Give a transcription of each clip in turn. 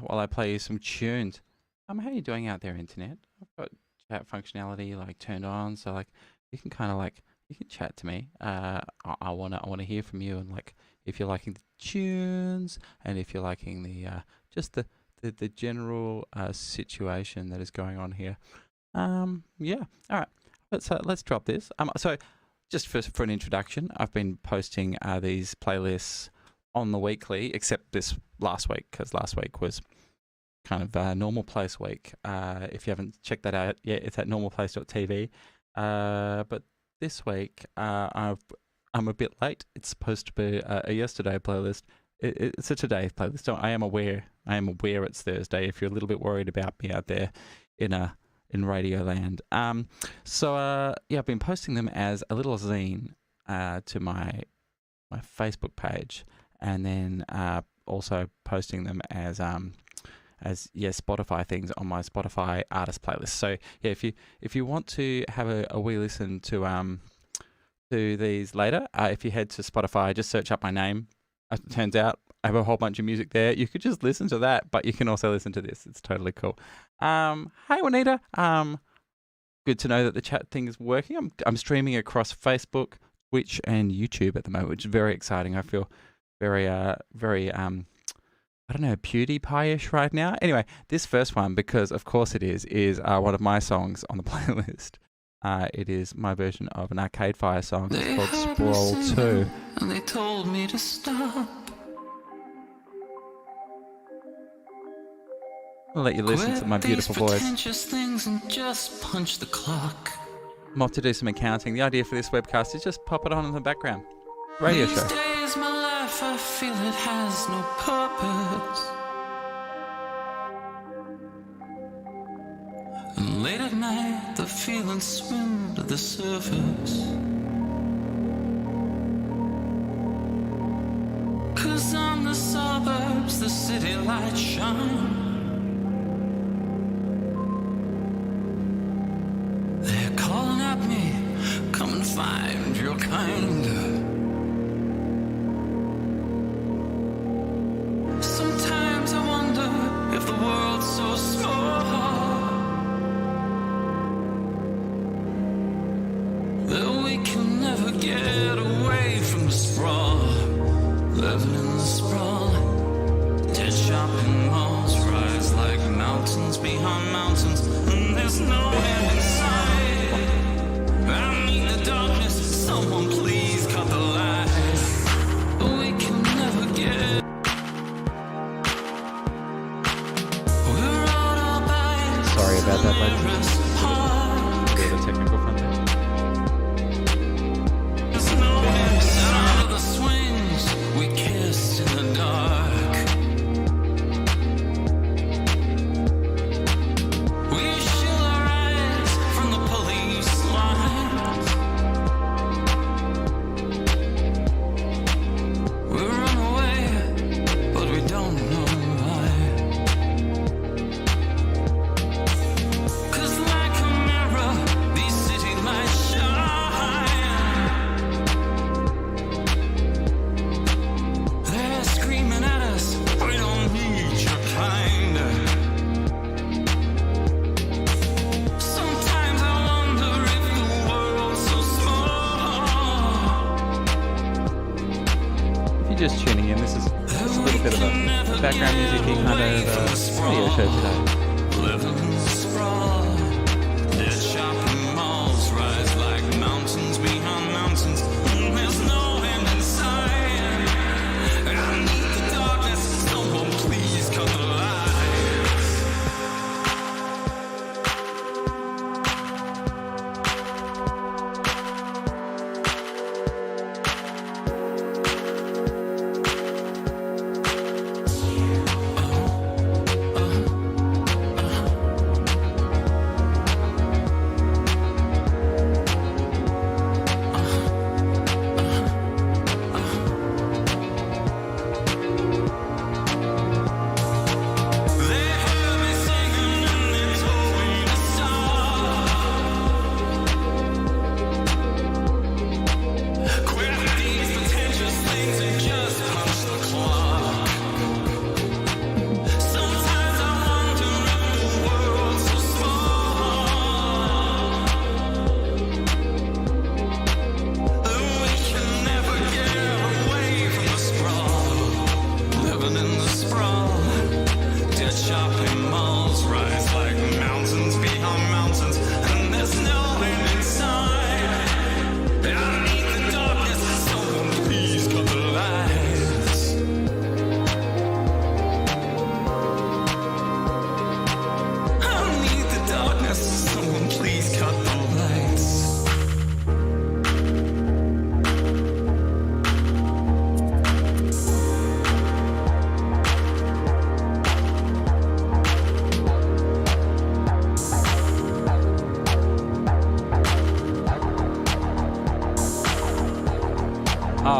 while I play you some tunes. How are you doing out there, internet? I've got chat functionality like turned on, so like you can kind of like you can chat to me. I wanna hear from you, and like if you're liking the tunes and if you're liking the just the general situation that is going on here. Yeah. All right. Let's drop this. So just for an introduction, I've been posting these playlists on the weekly, except this last week, because last week was kind of normal place week. If you haven't checked that out yet, it's at normalplace.tv. But this week, I'm a bit late. It's supposed to be a yesterday playlist. It's a today playlist. So I am aware it's Thursday. If you're a little bit worried about me out there in Radio Land. Yeah, I've been posting them as a little zine to my Facebook page, and then also posting them as Spotify things on my Spotify artist playlist. So yeah, if you want to have a wee listen to these later, if you head to Spotify, just search up my name. As it turns out, I have a whole bunch of music there. You could just listen to that, but you can also listen to this. It's totally cool. Hey Juanita. Good to know that the chat thing is working. I'm streaming across Facebook, Twitch, and YouTube at the moment, which is very exciting. I feel very I don't know, PewDiePie-ish right now. Anyway, this first one, because of course it is one of my songs on the playlist. It is my version of an Arcade Fire song. It's called Sprawl 2. And they told me to stop. I'll let you listen to my beautiful voice. Things and just punch the clock. I'm off to do some accounting. The idea for this webcast is just pop it on in the background. Radio show. These days my life, I feel it has no purpose. And late at night, the feelings swim to the surface. 'Cause on the suburbs, the city lights shine. They're calling at me, come and find your kind. Sometimes I wonder if the world's so small that we can never get away from the sprawl. Living in the sprawl, dead shopping malls rise like mountains behind mountains, and there's no end in sight. I need the darkness, someone please cut the lights. But we can never get. We're out all by. Sorry about that, ladies. A bit of a technical front there. There's no end out of the swings we kissed in the dark. We shield our eyes from the police lines. We run away, but we don't know why. 'Cause like a mirror, these city lights shine. They're screaming at us, we don't need your kind. Sometimes I wonder if the world's so small. If you're just tuning in, this is a little bit of a background music-y kind of radio show today. Living in the sprawl, dead shopping malls rise like mountains behind mountains, and there's no end in sight. I need the darkness, someone please cut the lights.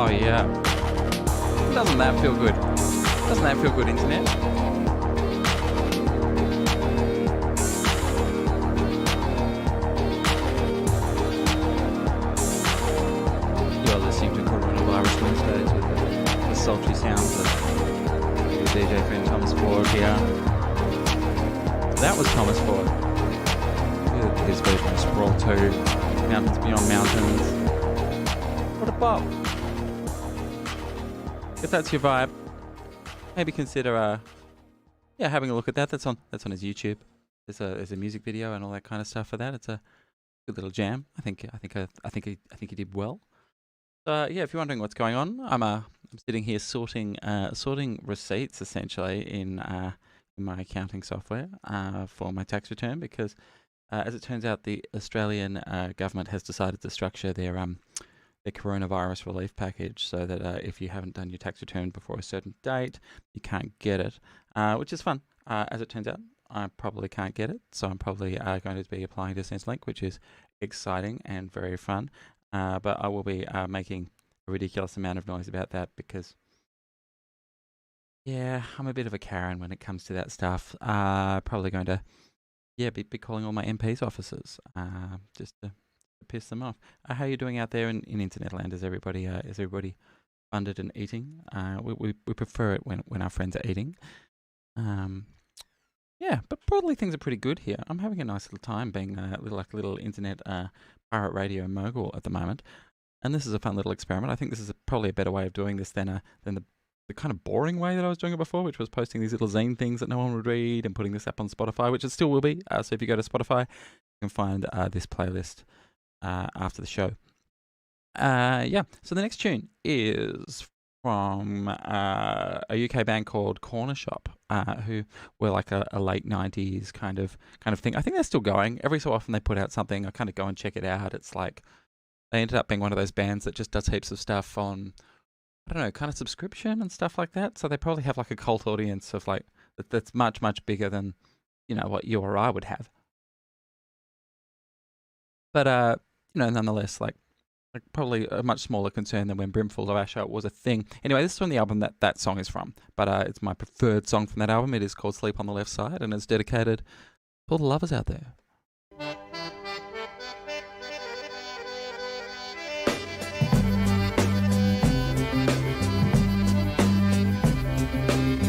Oh yeah. Doesn't that feel good? Doesn't that feel good, internet? You're listening to Coronavirus Wednesdays with the sultry sounds of your DJ friend Thomas Ford here. That was Thomas Ford. His version of Sprawl 2, Mountains Beyond Mountains. What a bop. If that's your vibe, maybe consider having a look at that. That's on his YouTube. There's a music video and all that kind of stuff for that. It's a good little jam. I think he did well. So yeah, if you're wondering what's going on, I'm sitting here sorting receipts essentially in my accounting software for my tax return, because as it turns out, the Australian government has decided to structure their coronavirus relief package so that if you haven't done your tax return before a certain date, you can't get it, which is fun. As it turns out, I probably can't get it, so I'm probably going to be applying to Centrelink, which is exciting and very fun. But I will be making a ridiculous amount of noise about that because, yeah, I'm a bit of a Karen when it comes to that stuff. Probably going to, be calling all my MPs' offices just to piss them off. How are you doing out there in internet land? Is everybody funded and eating? We prefer it when our friends are eating. But broadly things are pretty good here. I'm having a nice little time being a little internet pirate radio mogul at the moment, and this is a fun little experiment. I think this is probably a better way of doing this than the kind of boring way that I was doing it before, which was posting these little zine things that no one would read and putting this up on Spotify, which it still will be. So if you go to Spotify, you can find this playlist after the show. So the next tune is from a UK band called Corner Shop, who were like a late 90s kind of thing. I think they're still going. Every so often they put out something. I kind of go and check it out. It's like they ended up being one of those bands that just does heaps of stuff on, I don't know, kind of subscription and stuff like that. So they probably have like a cult audience of like that's much, much bigger than, what you or I would have. But nonetheless, like probably a much smaller concern than when Brimful of Asher was a thing. Anyway, this is from the album that song is from, but it's my preferred song from that album. It is called Sleep on the Left Side, and it's dedicated to all the lovers out there.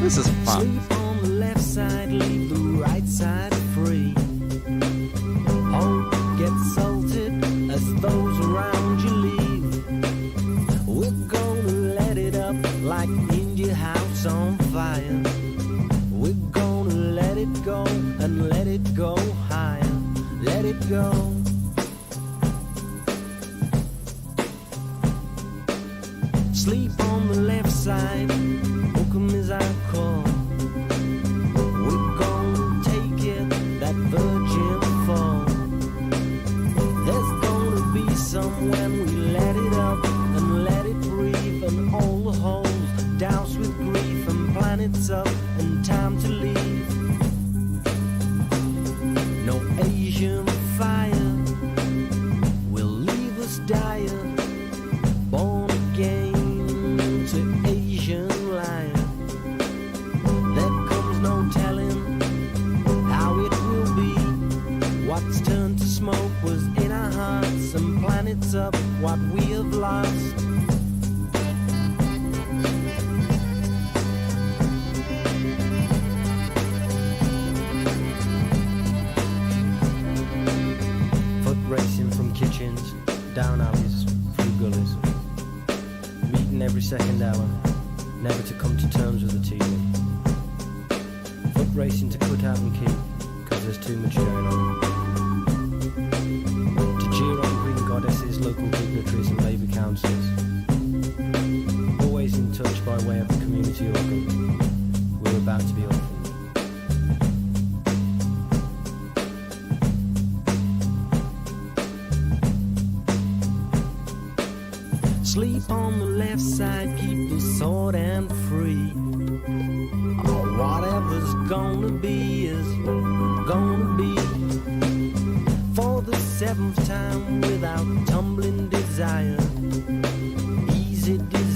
This is fun. Sleep on the left side, leave the right side free. Oh, get salted as those around you leave. We're gonna let it up like India house on fire. We're gonna let it go and let it go higher. Let it go. Sleep on the left side. Welcome is our call. We're gonna take it, that virgin fall. There's gonna be some when we let it up and let it breathe, and all the holes doused with grief, and planets up and time to leave. No Asian fire will leave us dire, born again to Asian life. What's turned to smoke was in our hearts, and planets up what we have lost. Foot racing from kitchens, down alleys, through gullies. Meeting every second hour, never to come to terms with the TV. Foot racing to cut out and keep, cause there's too much going on. Cheer on green goddesses, local dignitaries and Labour councillors. Always in touch by way of the community organ. We're about to be orphaned. Sleep on the left side, keep the sword and free. Oh, whatever's gonna be is gonna be. For the seventh time without tumbling desire. Easy desire.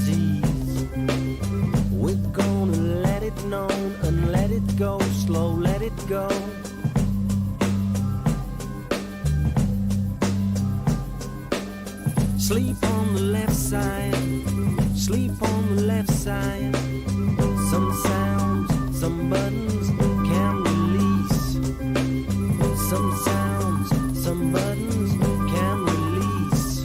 it go, slow, let it go. Sleep on the left side, sleep on the left side. Some sounds, some buttons can release. Some sounds, some buttons can release.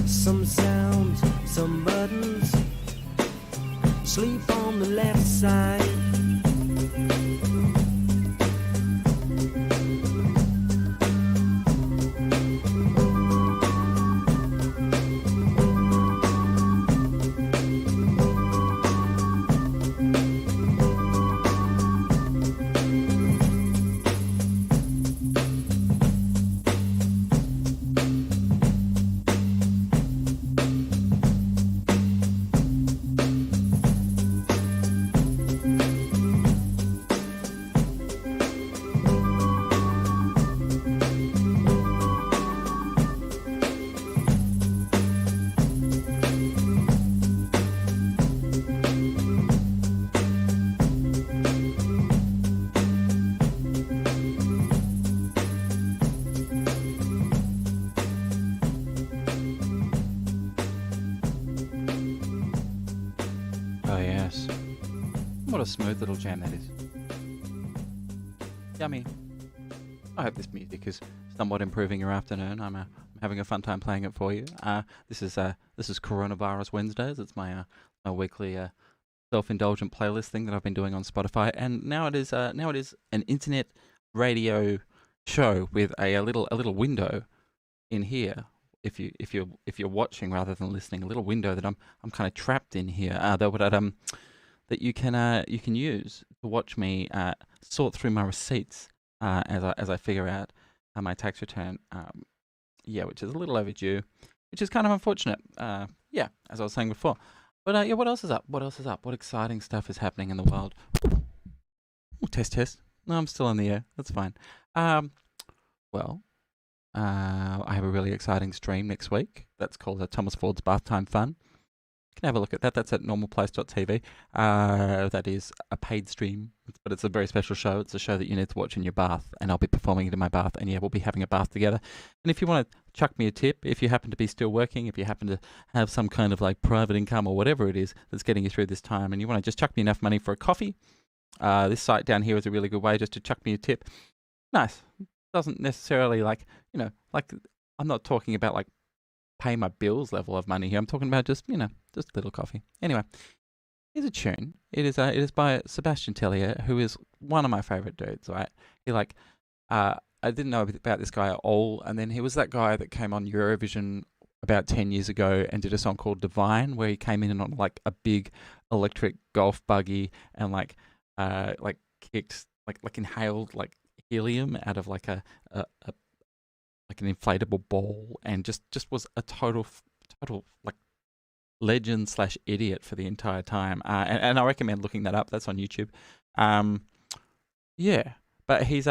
Some sounds, some buttons. Sleep on the left side. Oh yes. What a smooth little jam that is. Yummy. I hope this music is somewhat improving your afternoon. I'm having a fun time playing it for you. This is Coronavirus Wednesdays. It's my weekly self-indulgent playlist thing that I've been doing on Spotify, and now it is an internet radio show with a little window in here. If you're watching rather than listening, a little window that I'm kind of trapped in here. That you can use to watch me sort through my receipts as I figure out my tax return. Which is a little overdue, which is kind of unfortunate. As I was saying before. But what else is up? What exciting stuff is happening in the world? Ooh, test. No, I'm still in the air. That's fine. I have a really exciting stream next week. That's called Thomas Ford's Bath Time Fun. You can have a look at that. That's at normalplace.tv. That is a paid stream, but it's a very special show. It's a show that you need to watch in your bath, and I'll be performing it in my bath, and we'll be having a bath together. And if you want to chuck me a tip, if you happen to be still working, if you happen to have some kind of like private income or whatever it is that's getting you through this time, and you want to just chuck me enough money for a coffee, this site down here is a really good way just to chuck me a tip. Nice. Doesn't necessarily I'm not talking about like pay my bills level of money here. I'm talking about just a little coffee. Anyway, here's a tune. It is by Sebastian Tellier, who is one of my favorite dudes, right? I didn't know about this guy at all, and then he was that guy that came on Eurovision about 10 years ago and did a song called Divine, where he came in on like a big electric golf buggy and kicked inhaled like helium out of like an inflatable ball, and just was a total like legend / idiot for the entire time. And I recommend looking that up. That's on YouTube. But he's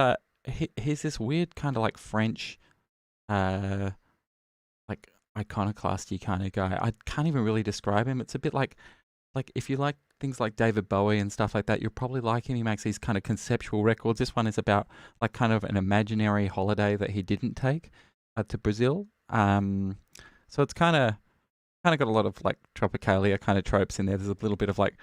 this weird kind of like French like iconoclasty kind of guy. I can't even really describe him. It's a bit like if you like things like David Bowie and stuff like that, you'll probably like him. He makes these kind of conceptual records. This one is about like kind of an imaginary holiday that he didn't take to Brazil. So it's kind of got a lot of like Tropicalia kind of tropes in there. There's a little bit of like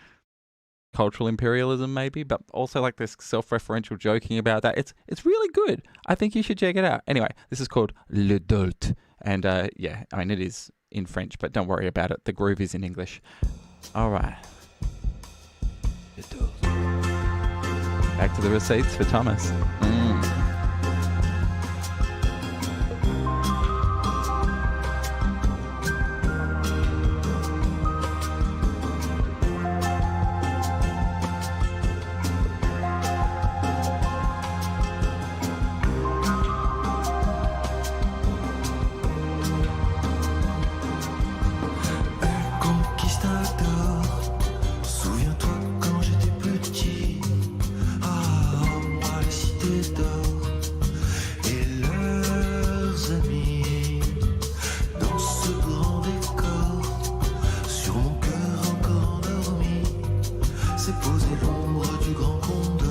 cultural imperialism maybe, but also like this self-referential joking about that. It's really good. I think you should check it out. Anyway, this is called Le Dolt. And it is in French, but don't worry about it. The groove is in English. All right. Back to the receipts for Thomas. C'est poser l'ombre du grand condor.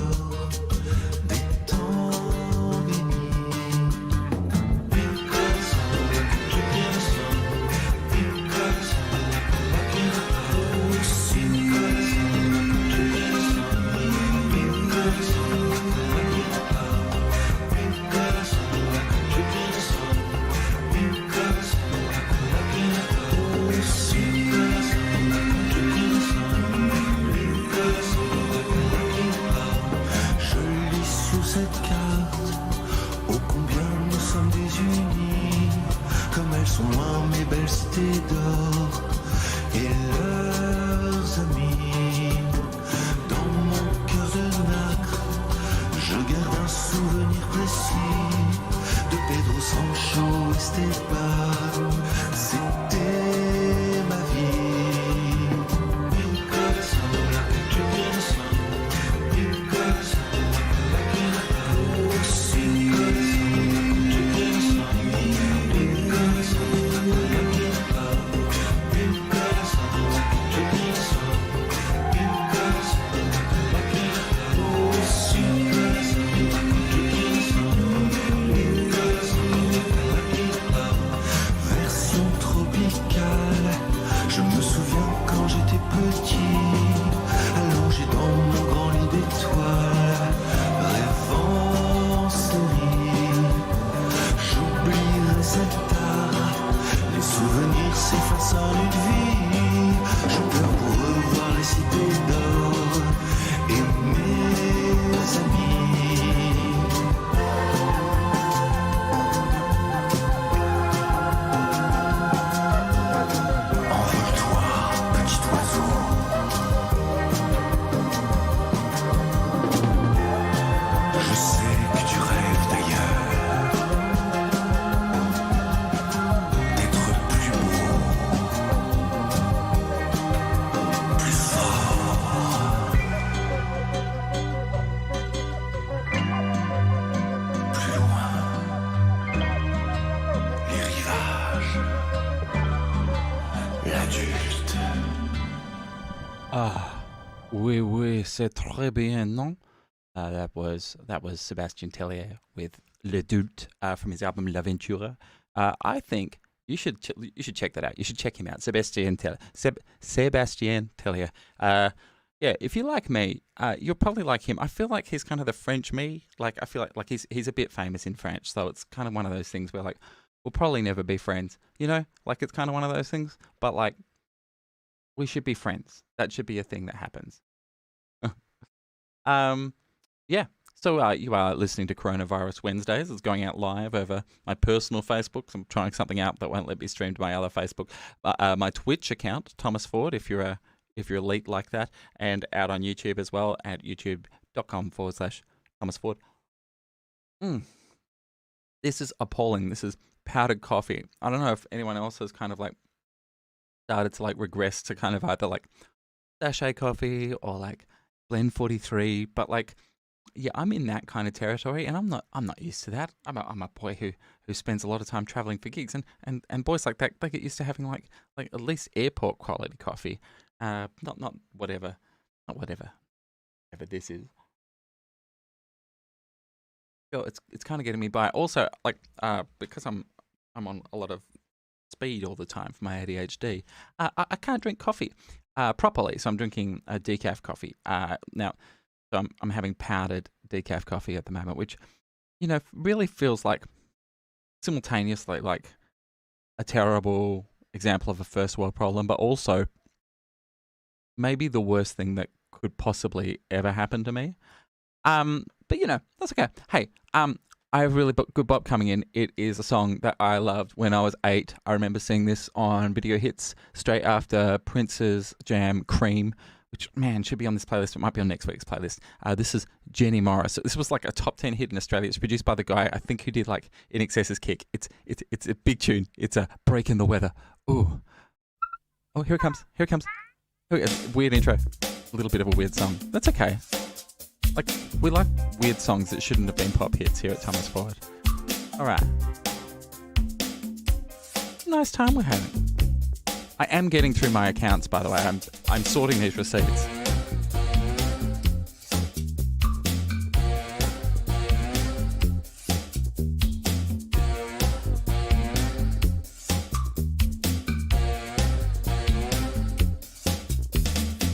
Cette carte, ô combien nous sommes désunis, comme elles sont loin mes belles cités d'or et leurs amis. Dans mon cœur de nacre, je garde un souvenir précis de Pedro Sancho Esteban. C'était ma vie. Ah, oui, oui, c'est très bien, non? That was Sebastian Tellier with L'Adulte from his album L'Aventura. I think you should check that out. You should check him out, Sebastian Tellier. Sebastian Tellier. Yeah, if you like me, you'll probably like him. I feel like he's kind of the French me. Like I feel like he's a bit famous in French, so it's kind of one of those things where like we'll probably never be friends. You know, like it's kind of one of those things. But like we should be friends. That should be a thing that happens. Yeah. So you are listening to Coronavirus Wednesdays. It's going out live over my personal Facebook. I'm trying something out that won't let me stream to my other Facebook. My Twitch account, Thomas Ford, if you're elite like that, and out on YouTube as well at youtube.com/Thomas Ford. This is appalling. This is powdered coffee. I don't know if anyone else has kind of like started to like regress to kind of either like sachet coffee or like Blend 43, but like, yeah, I'm in that kind of territory, and I'm not used to that. I'm a boy who spends a lot of time traveling for gigs, and boys like that, they get used to having like at least airport quality coffee, not whatever this is. So it's kind of getting me by. Also, like because I'm on a lot of speed all the time for my ADHD, I can't drink coffee properly, so I'm drinking decaf coffee now. So I'm having powdered decaf coffee at the moment, which, you know, really feels like simultaneously like a terrible example of a first world problem, but also maybe the worst thing that could possibly ever happen to me. But you know, that's okay. Hey, I have a really good bop coming in. It is a song that I loved when I was 8. I remember seeing this on Video Hits straight after Prince's jam Cream, which, man, should be on this playlist. It might be on next week's playlist. This is Jenny Morris. This was like a top 10 hit in Australia. It's produced by the guy, I think, who did like In Excess's Kick. It's a big tune. It's a break in the weather. Ooh. Oh, here it comes. Here it comes. Weird intro. A little bit of a weird song. That's okay. Like, we like weird songs that shouldn't have been pop hits here at Thomas Ford. All right. Nice time we're having. I am getting through my accounts, by the way. I'm sorting these receipts.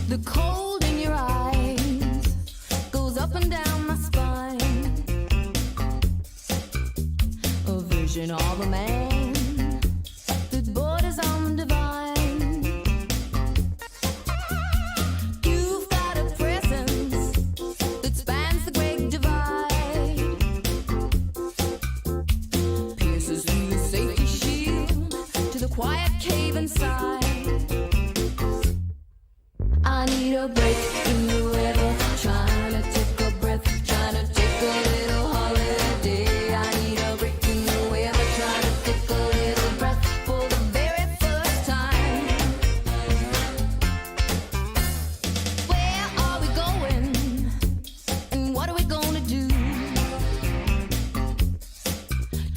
The cold in your eyes goes up and down. pushing all the man that borders on the divine. You've got a presence that spans the great divide, pierces through the safety shield to the quiet cave inside. I need a break in the weather, trying to take a breath, trying to take a little holiday. I need a break in the weather, trying to take a little breath for the very first time. Where are we going? And what are we gonna do?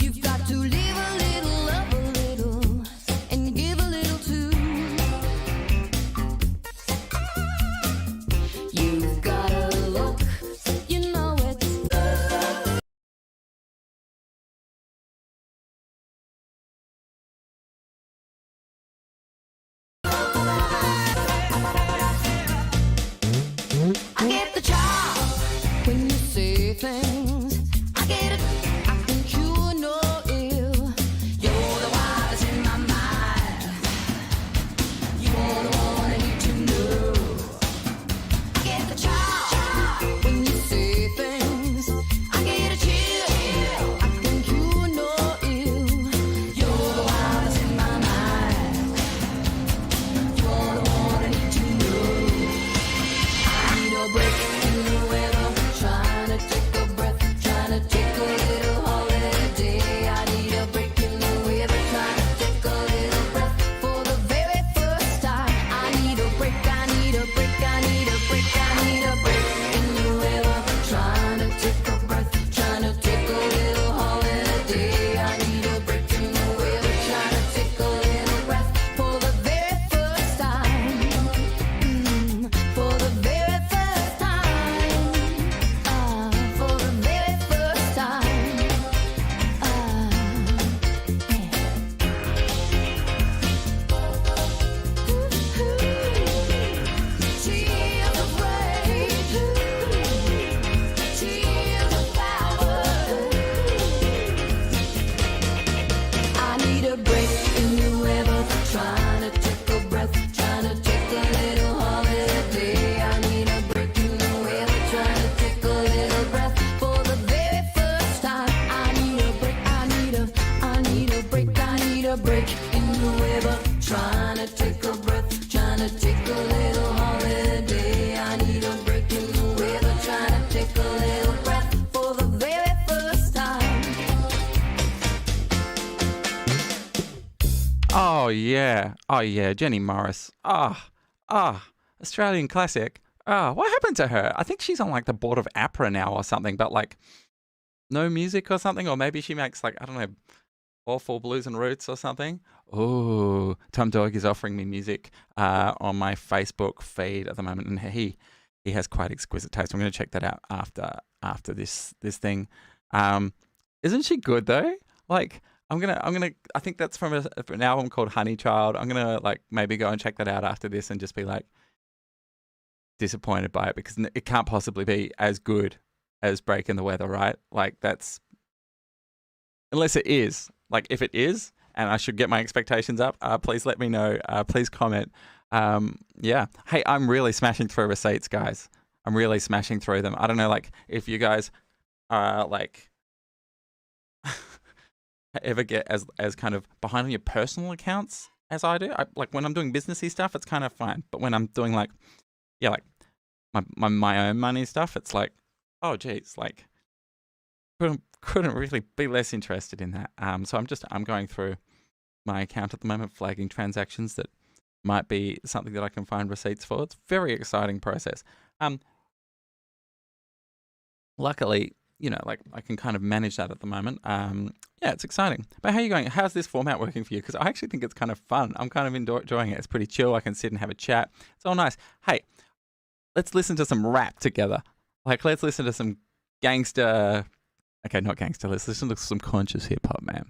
You've got to live a little, love a little, and give a little too. You've got a look, you know it. I get the job when you say things. I get it, I think you know ill. You're the one that's in my mind. You're the one I need to know. I get the job when you say things. I get a chill, I think you know ill. You're the one that's in my mind. You're the one I need to know. I need a break in the weather, trying to take a breath, trying to take a little holiday. I need a break in the weather, trying to take a little breath for the very first time. I need a break, I need a break, I need a break, I need a break in the weather, trying to take a breath, trying to take a little holiday. I need a break in the weather, trying to take a little breath for the very first time. For the very first time. For the very first time. Tears of rain, tears of flowers. I need a break in the weather, trying to take a breath, trying to take a little holiday. I need a break in the weather, trying to take a little breath for the very first time. I need a break, I need a break, I need a break in the weather, trying to take a breath, trying to take a little holiday. I need a break in the weather, trying to take a little breath for the very first time. Oh yeah, Jenny Morris. Australian classic. What happened to her? I think she's on like the board of APRA now or something, but like no music or something, or maybe she makes like, I don't know, awful blues and roots or something. Oh, Tom Dog is offering me music on my Facebook feed at the moment, and he has quite exquisite taste. I'm going to check that out after this thing. Isn't she good though? Like I'm gonna. I think that's from an album called Honey Child. I'm gonna like maybe go and check that out after this and just be like disappointed by it, because it can't possibly be as good as Break in the Weather, right? Like that's, unless it is. Like if it is, and I should get my expectations up, please let me know. Please comment. Yeah. Hey, I'm really smashing through receipts, guys. I'm really smashing through them. I don't know, like if you guys are like ever get as kind of behind on your personal accounts as I do. Like when I'm doing businessy stuff, it's kind of fine. But when I'm doing like, yeah, like my own money stuff, it's like, oh geez, like couldn't really be less interested in that. So I'm going through my account at the moment, flagging transactions that might be something that I can find receipts for. It's a very exciting process. Luckily, you know, like I can kind of manage that at the moment. Yeah, it's exciting. But how are you going? How's this format working for you? Because I actually think it's kind of fun. I'm kind of enjoying it. It's pretty chill. I can sit and have a chat. It's all nice. Hey, let's listen to some rap together. Like, let's listen to some gangster. Okay, not gangster. Let's listen to some conscious hip hop, man.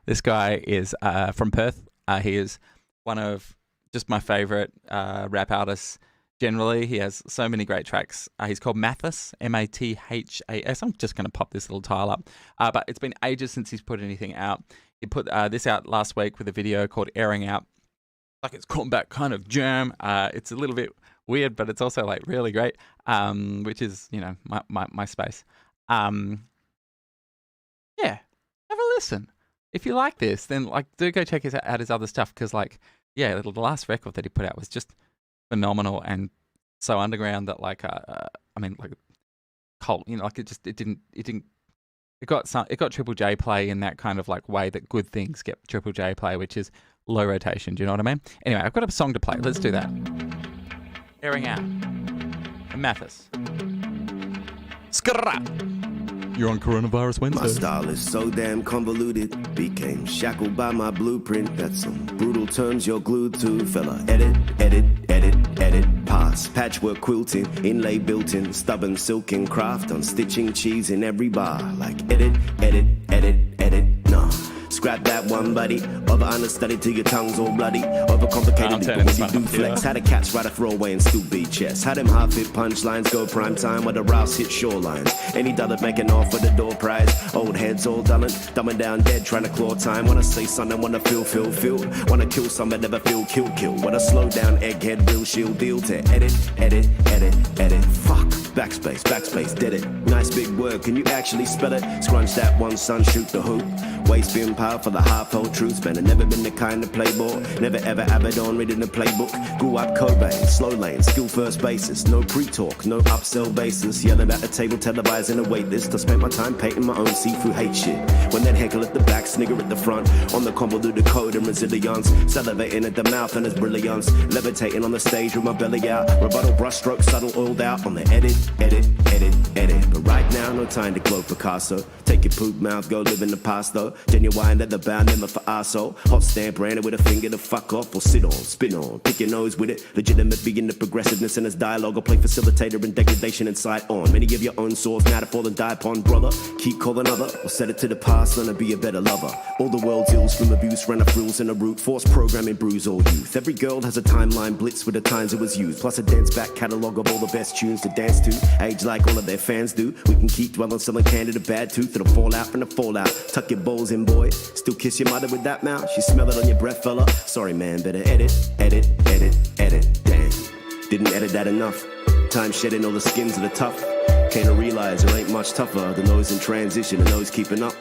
This guy is from Perth. He is one of just my favorite rap artists generally. He has so many great tracks. He's called Mathas, Mathas. I'm just going to pop this little tile up. But it's been ages since he's put anything out. He put this out last week with a video called Airing Out. Like it's comeback kind of jam. It's a little bit weird, but it's also like really great, which is, you know, my space. Yeah, have a listen. If you like this, then like do go check out his other stuff, because like, yeah, the last record that he put out was just phenomenal and so underground that like, I mean, like cult, you know, like it got Triple J play in that kind of like way that good things get Triple J play, which is low rotation. Do you know what I mean? Anyway, I've got a song to play. Let's do that. Airing Out. Mathas. Skrrra. You're on Coronavirus Wednesday. My style is so damn convoluted. Became shackled by my blueprint. That's some brutal terms you're glued to, fella. Edit, pass. Patchwork quilting, inlay built in. Stubborn silking craft on stitching cheese in every bar. Like edit, no. Scrap that one, buddy. Over understudy till your tongue's all bloody. Overcomplicated it, but when you do flex. How the cats write a throwaway and still beat chess. How them half-hit punchlines go prime time where the Rouse hit shorelines. Any dollar making off for the door prize. Old heads all dumbing down dead trying to claw time. Wanna say something, wanna feel. Wanna kill some but never feel kill. Wanna slow down, egghead, real shield deal to edit. Fuck. Backspace, did it. Nice big word, can you actually spell it? Scrunch that one, son, shoot the hoop. Waist being power for the half-old truth. Man, I've never been the kind to play ball. Never ever Abaddon reading the playbook. Grew up Cobain, slow lane, skill first basis. No pre-talk, no upsell basis. Yelling at the table, televising a wait list. I spent my time painting my own seafood hate shit. When that heckle at the back, snigger at the front. On the convoluted code and resilience. Salivating at the mouth and its brilliance. Levitating on the stage with my belly out. Rebuttal brushstroke, subtle oiled out on the edit. But right now, no time to glow Picasso. Take your poop mouth, go live in the past though. Genuine leather bound, never for arsehole. Hot stamp branded with a finger to fuck off or sit on, spin on. Pick your nose with it. Legitimate begin the progressiveness in his dialogue. Or play facilitator in degradation and side on. Many of your own swords now to fall and die upon, brother. Keep calling other or set it to the past, learn to be a better lover. All the world's ills from abuse, ran a frills in a root. Force programming bruise all youth. Every girl has a timeline blitz with the times it was used. Plus a dense back catalogue of all the best tunes to dance to. Age like all of their fans do. We can keep dwelling, selling candy to bad tooth. It'll fall out from the fallout. Tuck your balls in, boy. Still kiss your mother with that mouth. She smell it on your breath, fella. Sorry, man. Better edit. Damn. Didn't edit that enough. Time shedding all the skins of the tough. Came to realize there ain't much tougher than those in transition and those keeping up.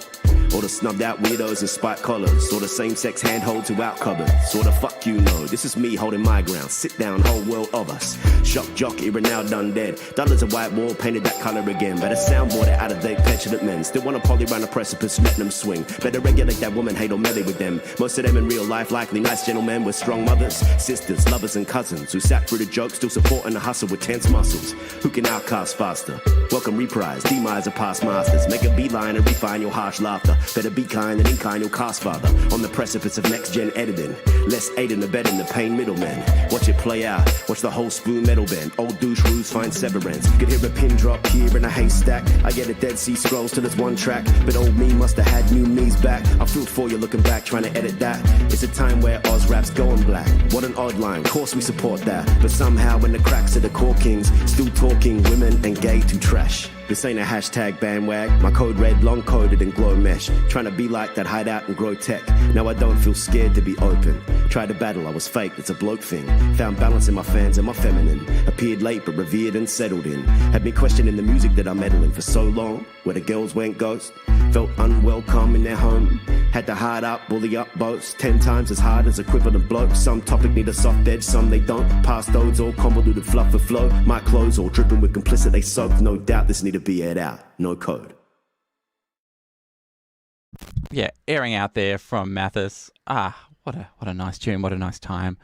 Or the snubbed out weirdos in spike collars. Or the same-sex handholds who out cupboards. Or the fuck you know. This is me holding my ground. Sit down, whole world of us. Shock jock, era now done dead. Dollars a white wall, painted that colour again. Better soundboard it out of date, petulant men. Still wanna poly round a precipice, letting them swing. Better regulate that woman, hate or melee with them. Most of them in real life, likely nice gentlemen with strong mothers, sisters, lovers and cousins. Who sat through the joke, still supporting the hustle with tense muscles. Who can outcast faster? Welcome reprise, demise of past masters. Make a beeline and refine your harsh laughter. Better be kind and in kind your cast father. On the precipice of next gen editing. Less aiding the bed in the pain middlemen. Watch it play out, watch the whole spoon metal bend. Old douche rules find severance. Could hear a pin drop here in a haystack. I get a Dead Sea Scrolls till it's one track. But old me must have had new me's back. I feel for you looking back trying to edit that. It's a time where Oz rap's going black. What an odd line, course we support that. But somehow in the cracks of the core kings, still talking women and gay to trash. This ain't a hashtag bandwag. My code red, long coded and glow mesh. Trying to be like that, hide out and grow tech. Now I don't feel scared to be open. Tried to battle, I was fake, it's a bloke thing. Found balance in my fans and my feminine. Appeared late but revered and settled in. Had me questioning the music that I meddle in for so long. Where the girls went ghost. Felt unwelcome in their home. Had to hard up, bully up, boast. 10 times as hard as equivalent blokes. Some topic need a soft edge, some they don't. Past those all convoluted fluff of flow. My clothes all dripping with complicit they soaked. No doubt this need to be aired out. No code. Yeah, airing out there from Mathas. What a nice tune, what a nice time.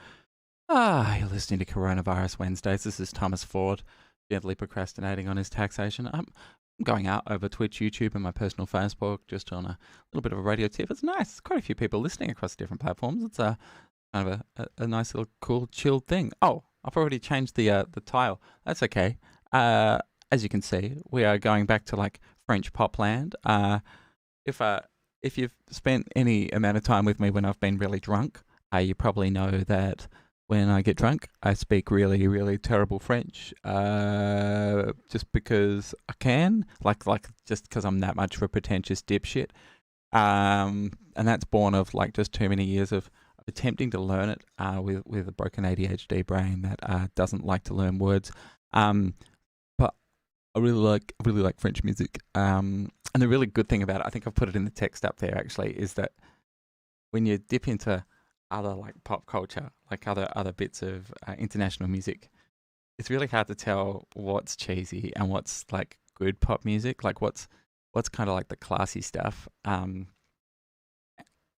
You're listening to Coronavirus Wednesdays. This is Thomas Ford, gently procrastinating on his taxation. I'm going out over Twitch, YouTube, and my personal Facebook, just on a little bit of a radio tip. It's nice. There's quite a few people listening across different platforms. It's a kind of a nice little cool, chilled thing. Oh, I've already changed the tile. That's okay. As you can see, we are going back to like French pop land. If you've spent any amount of time with me when I've been really drunk, you probably know that when I get drunk, I speak really, really terrible French, just because I can, like just because I'm that much of a pretentious dipshit. And that's born of like just too many years of attempting to learn it with a broken ADHD brain that doesn't like to learn words. But I really like French music. And the really good thing about it, I think I've put it in the text up there actually, is that when you dip into other like pop culture, like other bits of international music, it's really hard to tell what's cheesy and what's like good pop music, like what's kind of like the classy stuff.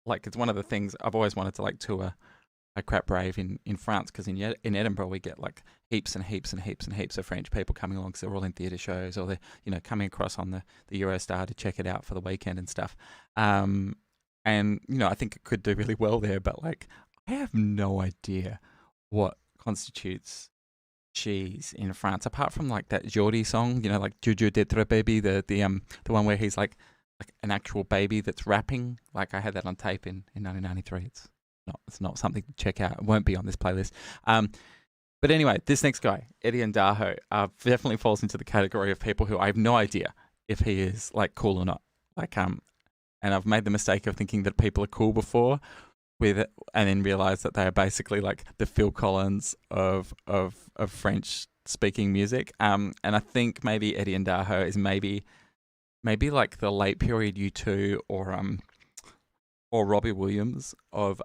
Like it's one of the things I've always wanted to like tour a crap rave in France, because in Edinburgh we get like heaps and heaps and heaps and heaps of French people coming along because they're all in theatre shows, or they're coming across on the Eurostar to check it out for the weekend and stuff. And I think it could do really well there, but like I have no idea what constitutes cheese in France, apart from like that Jordi song, like Juju d'être baby, the one where he's like an actual baby that's rapping. Like I had that on tape in 1993. It's not something to check out. It won't be on this playlist. But anyway, this next guy, Eddie Ndaho, definitely falls into the category of people who I have no idea if he is like cool or not. Like and I've made the mistake of thinking that people are cool before with it, and then realize that they are basically like the Phil Collins of French speaking music. And I think maybe Eddie Ndaho is maybe like the late period U2 or Robbie Williams of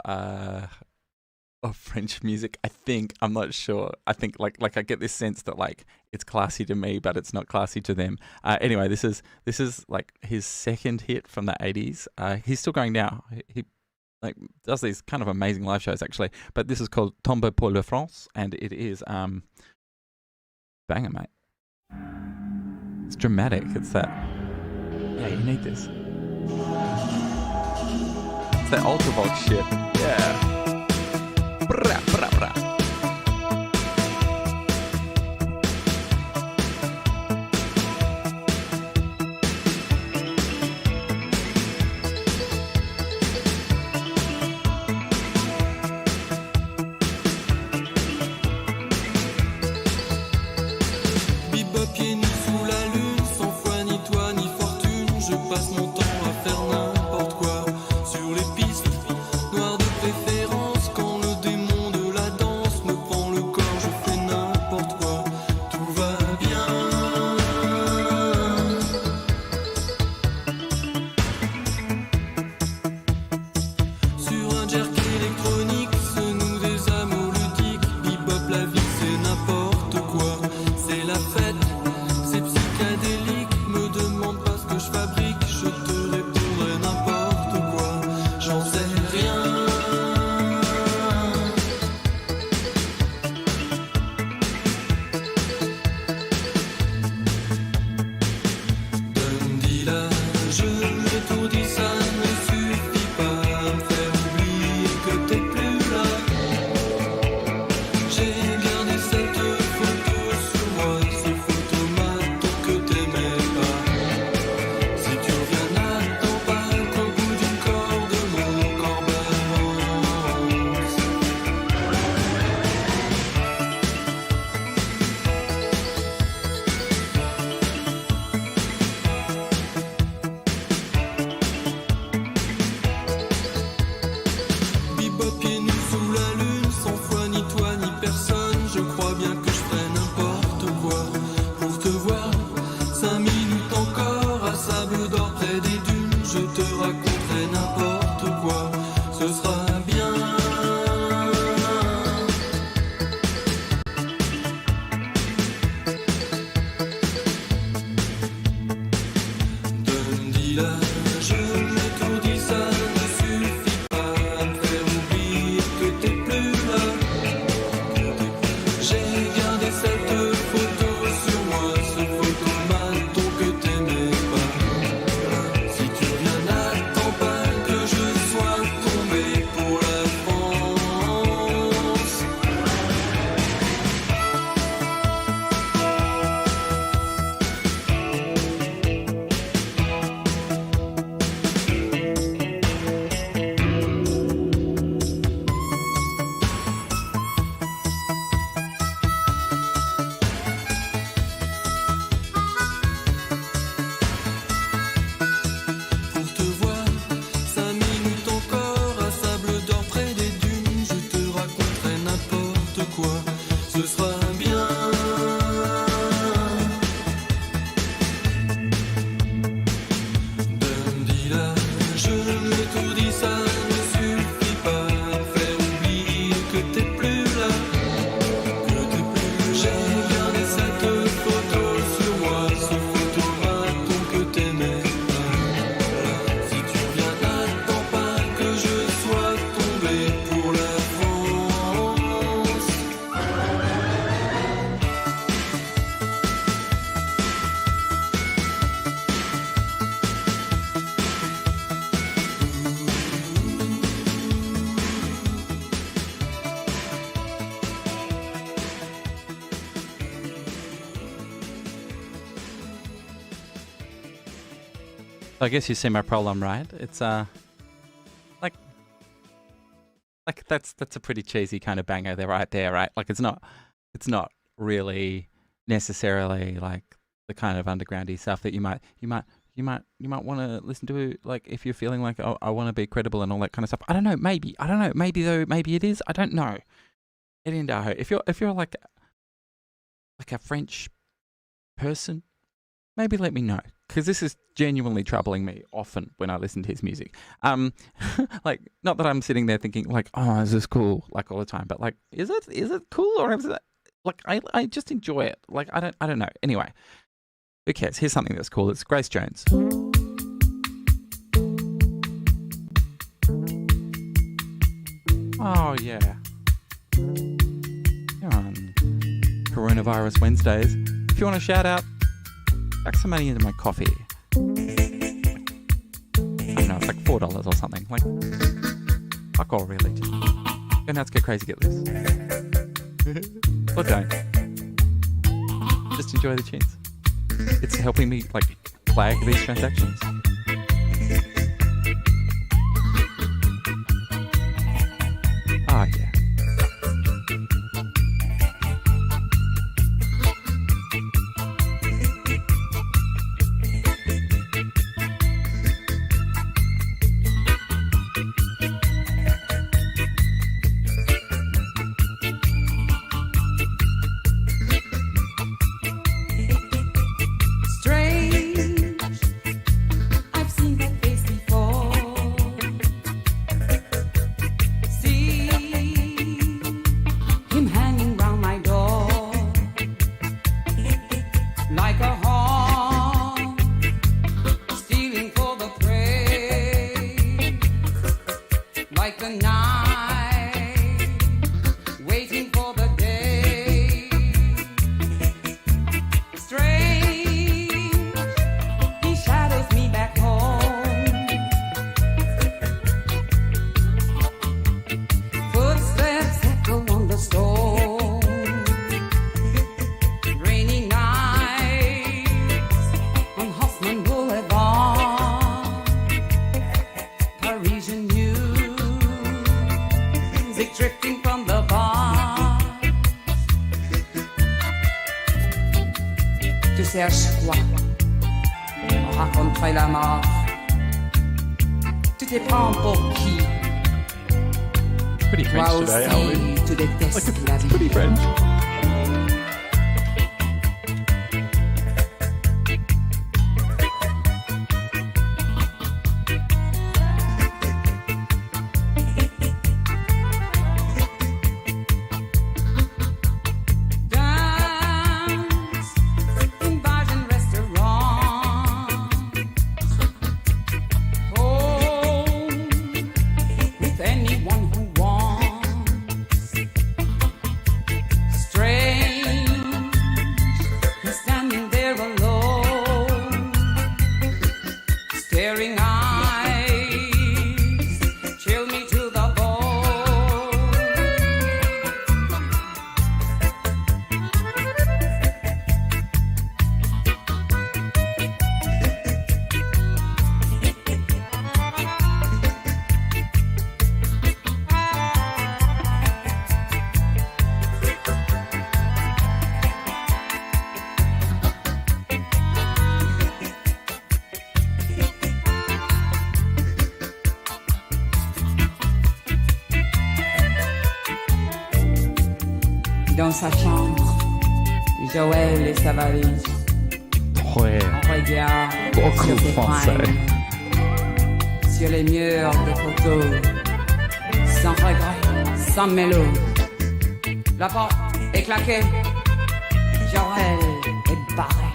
French music. I think, I'm not sure. I think like I get this sense that like it's classy to me, but it's not classy to them. Anyway, this is like his second hit from the 80s. He's still going now. He like does these kind of amazing live shows actually. But this is called Tombe pour la France, and it is banger, mate. It's dramatic. It's that. Yeah, you need this. It's that Ultravox shit. Yeah. Bra, bra, bra. Bebop pieds nus sous la lune, sans foi ni toi ni fortune, je passe mon temps à faire n'importe quoi sur les pistes noires de préférence. Quand le démon de la danse me prend le corps, je fais n'importe quoi, tout va bien. Sur un jerk électronique se nouent des amours ludiques. Bebop, la vie c'est n'importe quoi, c'est la fête, c'est psychédélique. Me demande pas ce que je fabrique, je te répondrai n'importe quoi, j'en sais rien. Donne-dis-la, je l'ai tout dit, ça ne suffit pas à me faire oublier que t'es plus là. J'ai gardé cette photo sur moi, ce photomaton que t'aimais pas. Si tu reviens, n'attends pas qu'au bout du corde mon corps balance. Bebop pieds nus sous la lune, sans foi ni toi ni personne, je crois bien que je ferais n'importe quoi pour te voir. 5 minutes encore à sable d'or près des dunes, je te raconterai n'importe quoi, ce sera bien. Donne-dis-la, je l'ai tout dit, ça ne suffit pas à me faire oublier que t'es plus là. J'ai gardé cette photo sur moi, ce photomaton que t'aimais pas. Si tu reviens, n'attends pas que je sois tombé pour la France. I guess you see my problem, right? It's like that's a pretty cheesy kind of banger there, right there, right? Like it's not really necessarily like the kind of undergroundy stuff that you might want to listen to, like if you're feeling like, oh, I want to be credible and all that kind of stuff. I don't know, maybe though, maybe it is. I don't know. Edindo, if you're like a French person, maybe let me know, because this is genuinely troubling me often when I listen to his music. Like, not that I'm sitting there thinking like, oh, is this cool, like all the time, but like, is it cool, or is it like I just enjoy it? Like I don't know. Anyway, who cares? Here's something that's cool. It's Grace Jones. Oh yeah. On Coronavirus Wednesdays, if you want to shout out, chuck some money into my coffee. I don't know, it's like $4 or something. Like, fuck all, really. Go nuts, go crazy, get loose. Or don't. Just enjoy the tunes. It's helping me, like, flag these transactions. Oh, yeah. À chaque fois, on raconterait la mort. Tu te prends pour qui? Pretty French Toi today, aussi, aren't we? tu détestes Like, la it's vie. pretty French. Dans sa chambre, Joël et sa valise. Ouais. On regarde Beaucoup sur ses français. fringues, sur les murs de photos, sans regret, sans mélo. La porte est claquée, Joël est barré.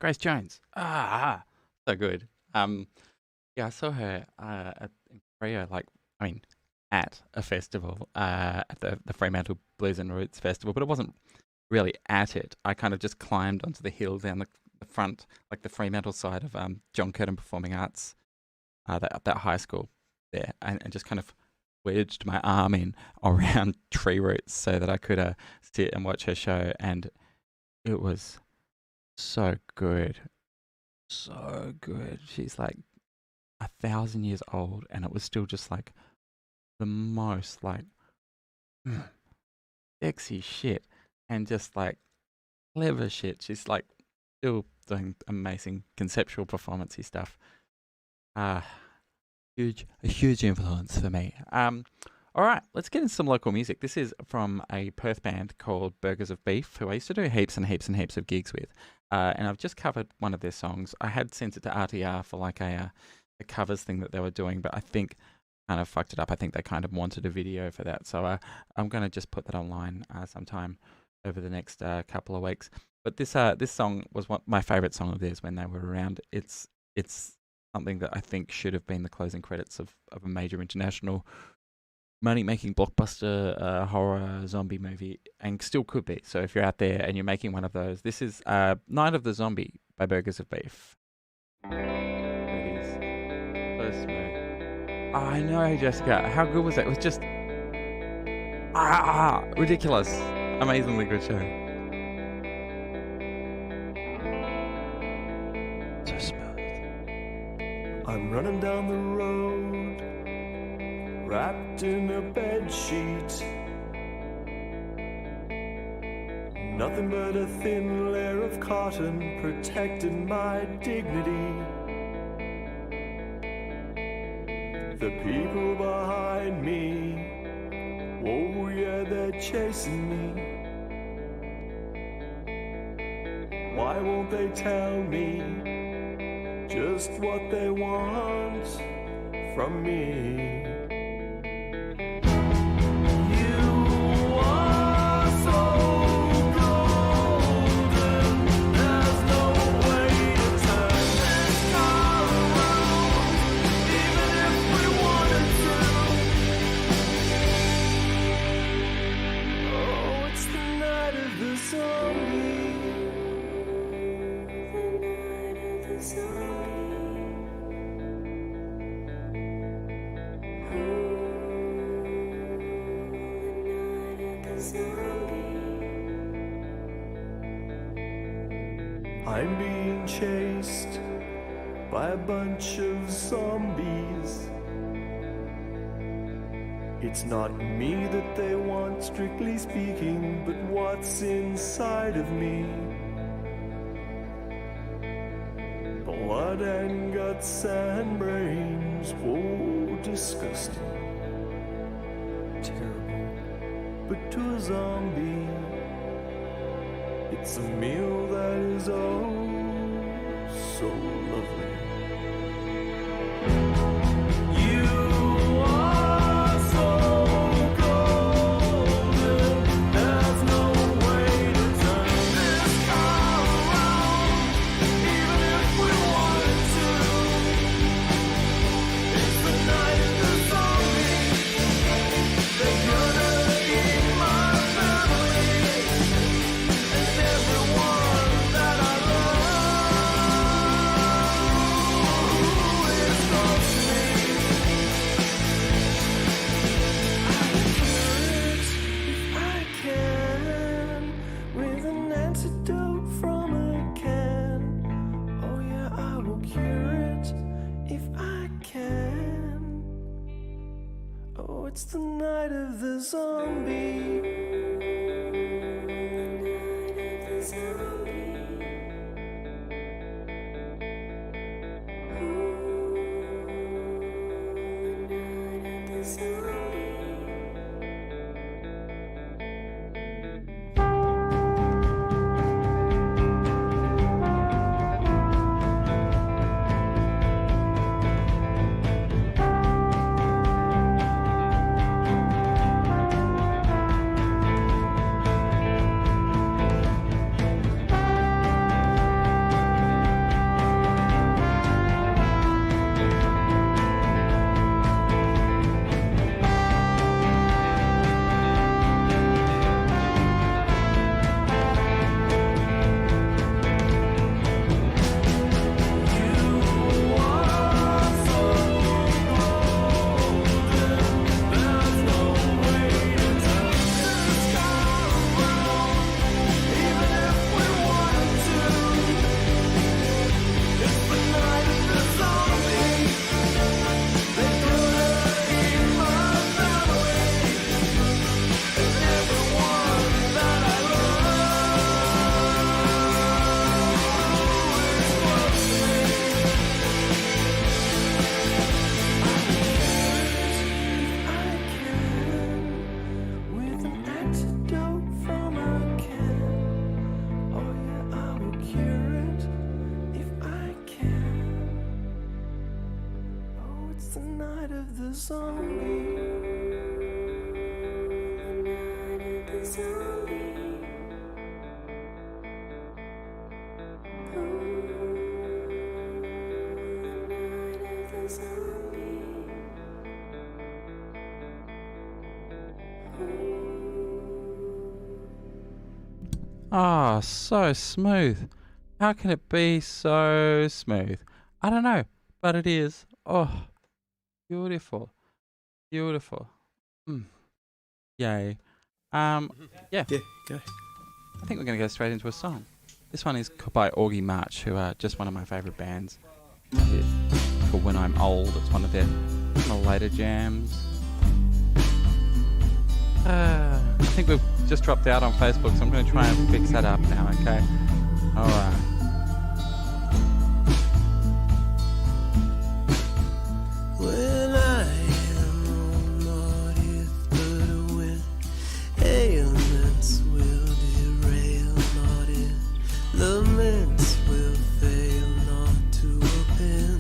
Grace Jones. So good. Yeah, I saw her in Korea, at a festival, at the Fremantle Blues and Roots Festival, but it wasn't really at it. I kind of just climbed onto the hill down the front, like the Fremantle side of John Curtin Performing Arts, that high school there, and just kind of wedged my arm in around tree roots so that I could sit and watch her show, and it was so good. So good. She's like 1,000 years old, and it was still just like the most like sexy shit and just like clever shit. She's like still doing amazing conceptual performance-y stuff. A huge influence for me. All right, let's get into some local music. This is from a Perth band called Burgers of Beef, who I used to do heaps and heaps and heaps of gigs with. And I've just covered one of their songs. I had sent it to RTR for like a covers thing that they were doing, but I think kind of fucked it up. I think they kind of wanted a video for that. So I'm going to just put that online sometime over the next couple of weeks. But this song was my favourite song of theirs when they were around. It's something that I think should have been the closing credits of a major international money-making blockbuster horror zombie movie, and still could be. So if you're out there and you're making one of those, this is Night of the Zombie by Burgers of Beef. It is so smooth. Oh, I know, Jessica. How good was that? It was just ridiculous. Amazingly good show. So smooth. I'm running down the road, wrapped in a bed sheet. Nothing but a thin layer of cotton protecting my dignity. The people behind me, oh yeah, they're chasing me. Why won't they tell me just what they want from me? I'm being chased by a bunch of zombies. It's not me that they want, strictly speaking, but what's inside of me. Blood and guts and brains, oh, disgusting, terrible. But to a zombie, it's a meal that is oh so lovely. You are so golden, there's no way to turn this car around, even if we wanted to. It's the night of the zombie, they're gonna eat my family and everyone that I love is close to me. I will cure it if I can, with an antidote from a can. Oh yeah, I will cure it if I can. Oh, it's the night of the zombie. It's the night of the zombie. The night of the zombie. Ooh, the night of the zombie. Ah, so smooth. How can it be so smooth? I don't know, but it is. Oh, beautiful. Beautiful. Yay. Yeah. Yeah, go. I think we're going to go straight into a song. This one is by Augie March, who are just one of my favourite bands. It's called When I'm Old. It's one of their kind of later jams. I think we've just dropped out on Facebook, so I'm going to try and fix that up now, okay? Alright. When I am not if but when ailments will derail not if laments will fail not to open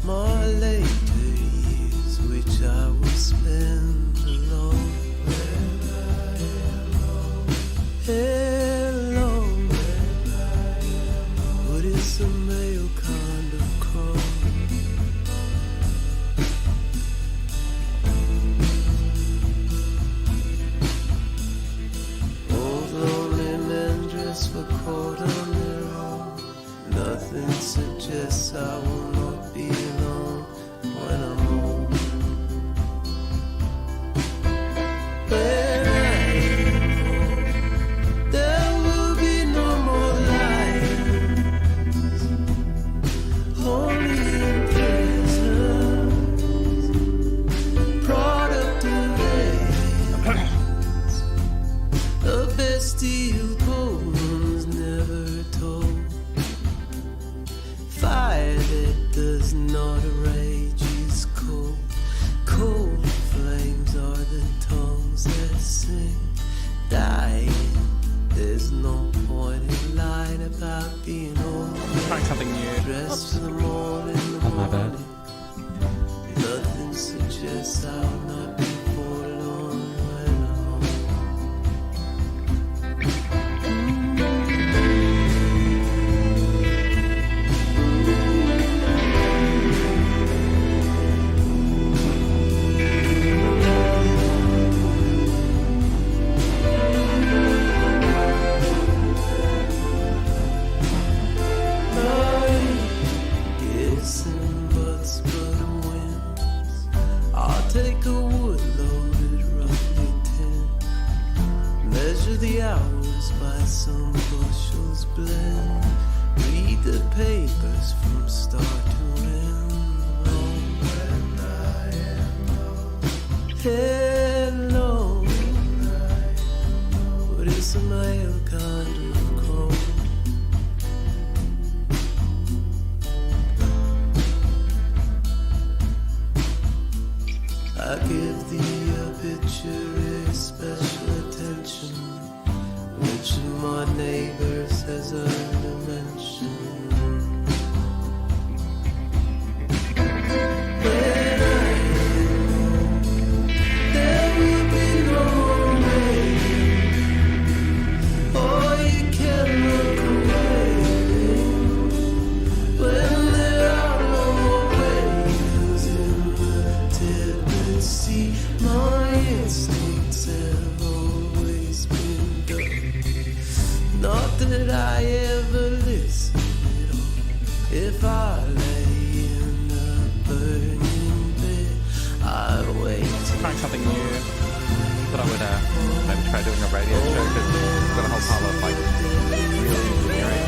my later years which I will spend alone. Alone. What is a male kind of crow? Old lonely men dress for court on their own. Nothing suggests I will not be alone when I'm old. When I am old, there will be no more lies, only imprisoned, product of age. The bestial poems never told. Fire that does not rage is cold. Cold flames are the tongues that sing. Dying, there's no point in lying about being old. Trying something new. Dress for the morning. Oh, my bad. Nothing suggests I'll not be forlorn when I'm old. Innocent buds but winds. I'll take a wood loaded roughly 10. Measure the hours by some bushels blend. Read the papers from start to end. When I am alone, what is a male kind of crow? I give the obituary special attention. Which of my neighbors has earned a mention? When I am, there will be no more rain. Oh, you can look away. When there are no more waves in the dead sea, my instincts have always been dumb. Not that I ever listen at all. If I lay in a burning bed, I wait. Trying something new. Thought I would maybe try doing a radio show because we've got a whole pile of like really generic.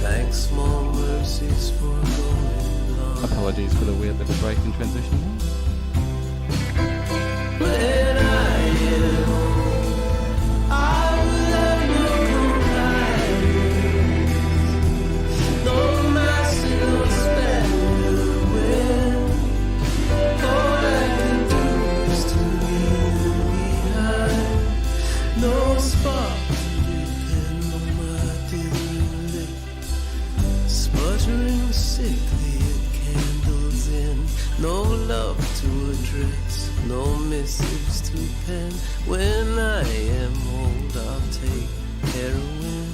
Thanks, small mercies for going long. Apologies for the weird little break in transition. When I am old, I will have no compliance, no master, no spectre wind. All I can do is to leave behind. No spark to depend on my dithering lip. Sputtering sickly at candles in to address, no missives to pen. When I am old, I'll take heroin.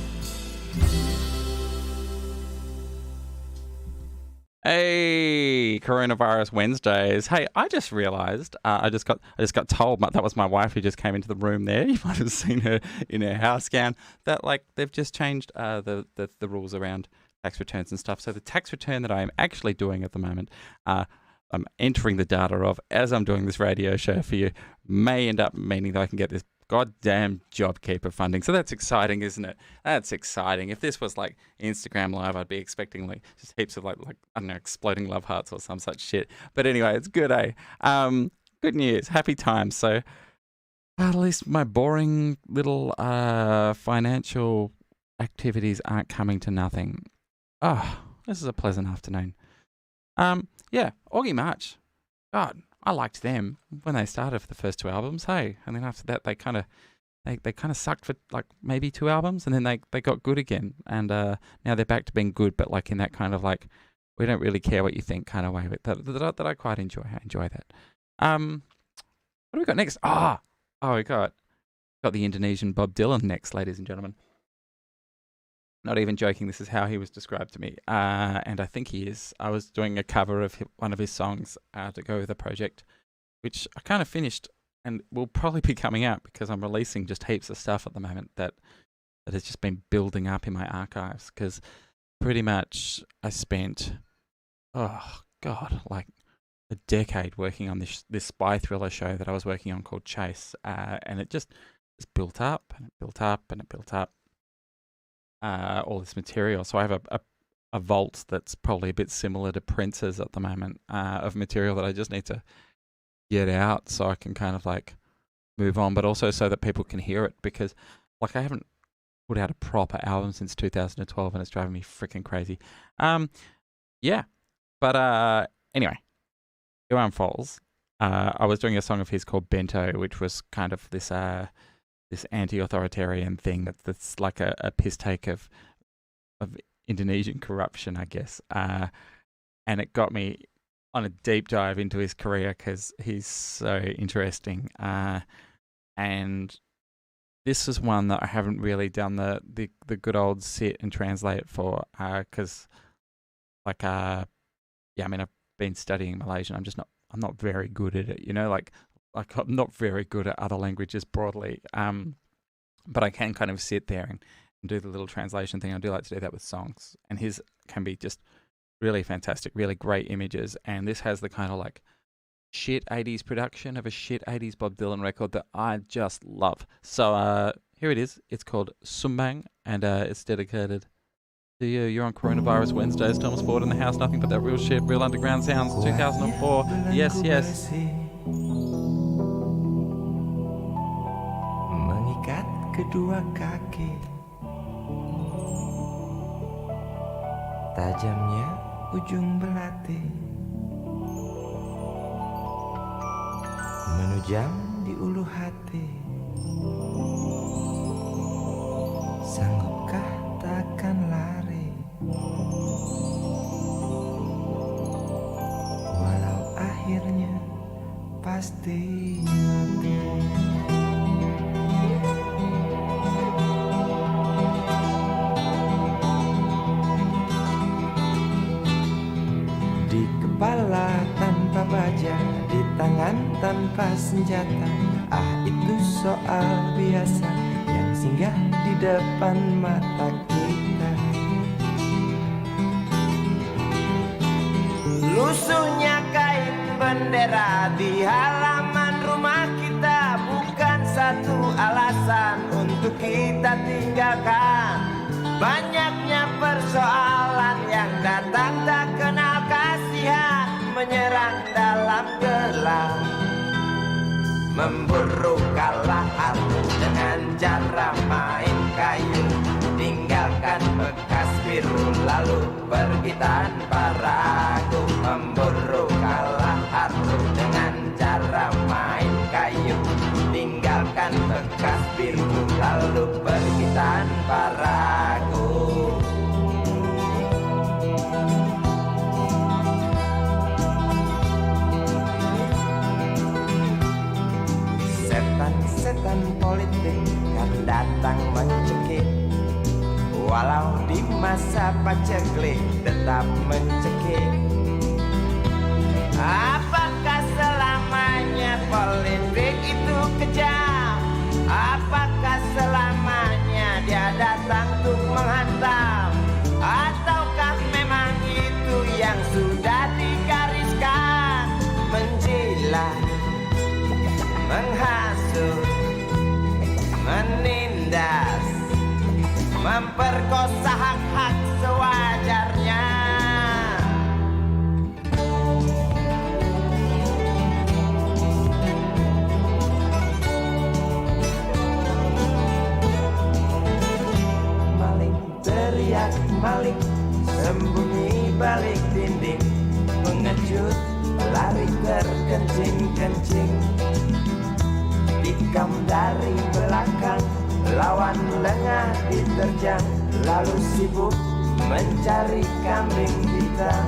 Hey, Coronavirus Wednesdays. Hey, I just realised I just got told that was my wife who just came into the room there. You might have seen her in her house gown. That like they've just changed the rules around tax returns and stuff. So the tax return that I am actually doing at the moment, I'm entering the data of as I'm doing this radio show for you, may end up meaning that I can get this goddamn JobKeeper funding. So that's exciting, isn't it? That's exciting. If this was like Instagram Live, I'd be expecting like just heaps of like I don't know, exploding love hearts or some such shit. But anyway, it's good, eh? Good news, happy times. So at least my boring little financial activities aren't coming to nothing. Oh, this is a pleasant afternoon. Yeah, Augie March. God, I liked them when they started for the first 2 albums, hey. And then after that, they kind of sucked for like maybe 2 albums, and then they got good again. And now they're back to being good, but like in that kind of like we don't really care what you think kind of way. That I quite enjoy. I enjoy that. What do we got next? We got the Indonesian Bob Dylan next, ladies and gentlemen. Not even joking, this is how he was described to me. And I think he is. I was doing a cover of one of his songs to go with the project, which I kind of finished and will probably be coming out because I'm releasing just heaps of stuff at the moment that has just been building up in my archives. Because pretty much I spent, like a decade working on this spy thriller show that I was working on called Chase. And it just built up and it built up and it built up. All this material. So I have a vault that's probably a bit similar to Prince's at the moment of material that I just need to get out so I can kind of like move on, but also so that people can hear it, because like I haven't put out a proper album since 2012 and it's driving me freaking crazy. Yeah, but anyway, it unfolds. I was doing a song of his called Bento, which was kind of this anti-authoritarian thing that's like a piss take of Indonesian corruption, I guess. And it got me on a deep dive into his career because he's so interesting. And this is one that I haven't really done the good old sit and translate for because I've been studying Malaysian. I'm not very good at it, you know, like I'm not very good at other languages broadly, but I can kind of sit there and do the little translation thing. I do like to do that with songs, and his can be just really fantastic, really great images, and this has the kind of like shit 80s production of a shit 80s Bob Dylan record that I just love. So here it is. It's called Sumbang, and it's dedicated to you. You're on Coronavirus Wednesdays. Thomas Ford in the house. Nothing but that real shit, real underground sounds. 2004. Yes, yes. Mengikat kedua kaki, tajamnya ujung belati, menujam di ulu hati. Sanggupkah takkan lari, walau akhirnya pasti mati. Di kepala tanpa baja, di tangan tanpa senjata. Itu soal biasa yang singgah di depan mata kita. Lusuhnya kain bendera di halaman rumah kita bukan satu alasan untuk kita tinggalkan. Banyaknya persoalan yang datang tak kenal kasihan, menyerang dalam gelap, memburu kalah hati dengan cara main kayu, tinggalkan bekas biru lalu pergi tanpa ragu. Memburu kalah hati dengan cara main kayu, tinggalkan bekas biru lalu pergi tanpa ragu. paceklik tetap mencekik. Apakah selamanya politik itu kejam? Apakah selamanya dia datang untuk menghantam? Ataukah memang itu yang sudah digariskan? Menjilat, menghasut, menindas, memperkosa hak-hak sewajarnya. Maling teriak maling, sembunyi balik dinding, mengejut, lari terkencing-kencing, tikam dari belakang, lawan lengah diterjang, lalu sibuk mencari kambing hitam.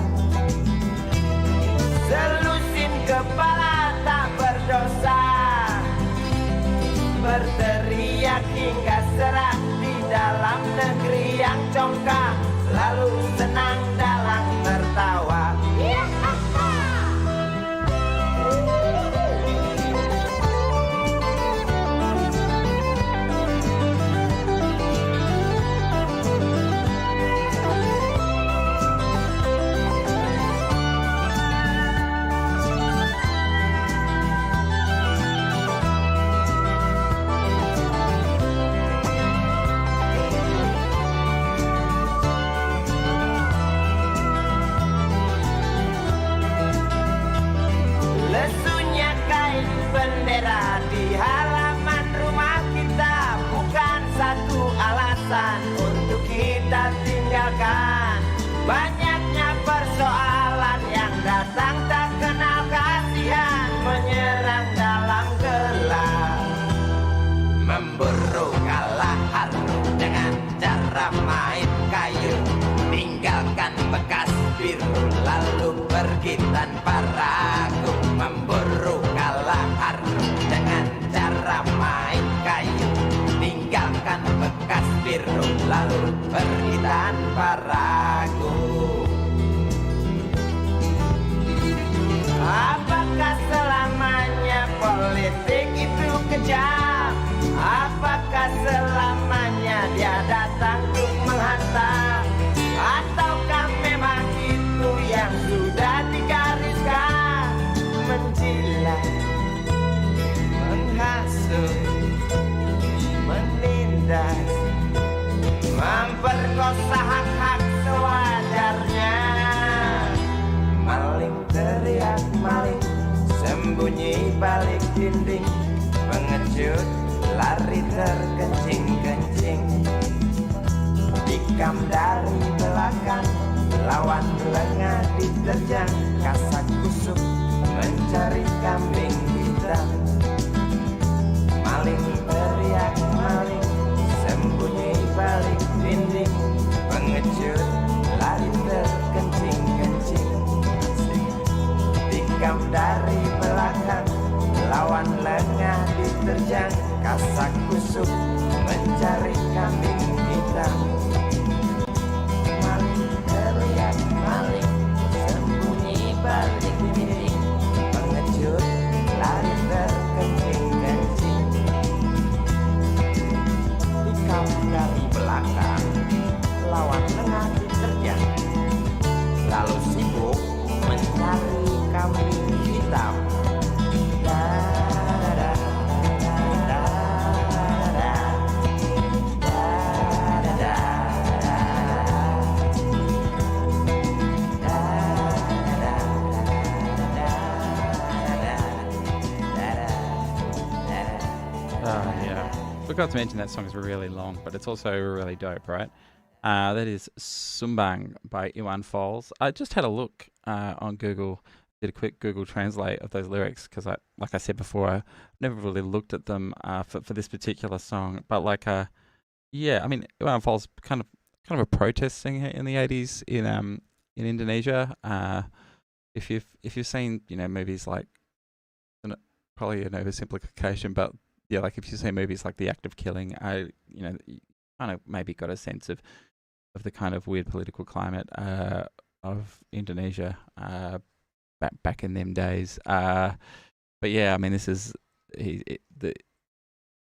Selusin kepala tak berdosa, berteriak hingga serak di dalam negeri yang congkak, lalu senang dalam tertawa. Lesunya kain bendera di halaman rumah kita bukan satu alasan untuk kita tinggalkan. Banyaknya persoalan yang datang tak kenal kasihan, menyerang dalam gelap, memburu kalah haru dengan cara main kayu, tinggalkan bekas biru lalu pergi tanpa ragu. Memburu kalah haru dengan cara main kayu, tinggalkan bekas biru lalu pergi tanpa ragu. Apakah selamanya politik itu kejam? Apakah selamanya dia datang untuk menghantam? Ataukah memang itu yang sudah digariskan? Menjilat, menghasut, menindas, memperkosa hak-hak sewajarnya. Maling teriak maling, sembunyi balik dinding, mengejut, lari terkencing-kencing, tikam dari belakang, lawan lengah diterjang, kasak kusuk mencari kambing hitam. Maling teriak maling, sembunyi balik dinding, mengejut, lari terkencing-kencing, tikam dari belakang, lawan lengah diterjang, kasak kusuk mencari kambing hitam. Maling teriak maling, sembunyi balik dinding, mengejut, lari terkencing-kencing, tikam dari belakang, lawan lengah diterjang, lalu sibuk mencari kambing hitam. Yeah. Forgot to mention that song is really long, but it's also really dope, right? That is Sumbang by Iwan Falls. I just had a look on Google, did a quick Google Translate of those lyrics because, like I said before, I never really looked at them for this particular song. But yeah, I mean, Iwan Falls kind of a protest singer in the 80s in Indonesia. If you've seen movies like, probably an oversimplification, but yeah, like if you see movies like The Act of Killing, you kind of maybe got a sense of the kind of weird political climate of Indonesia back in them days. But yeah, I mean, this is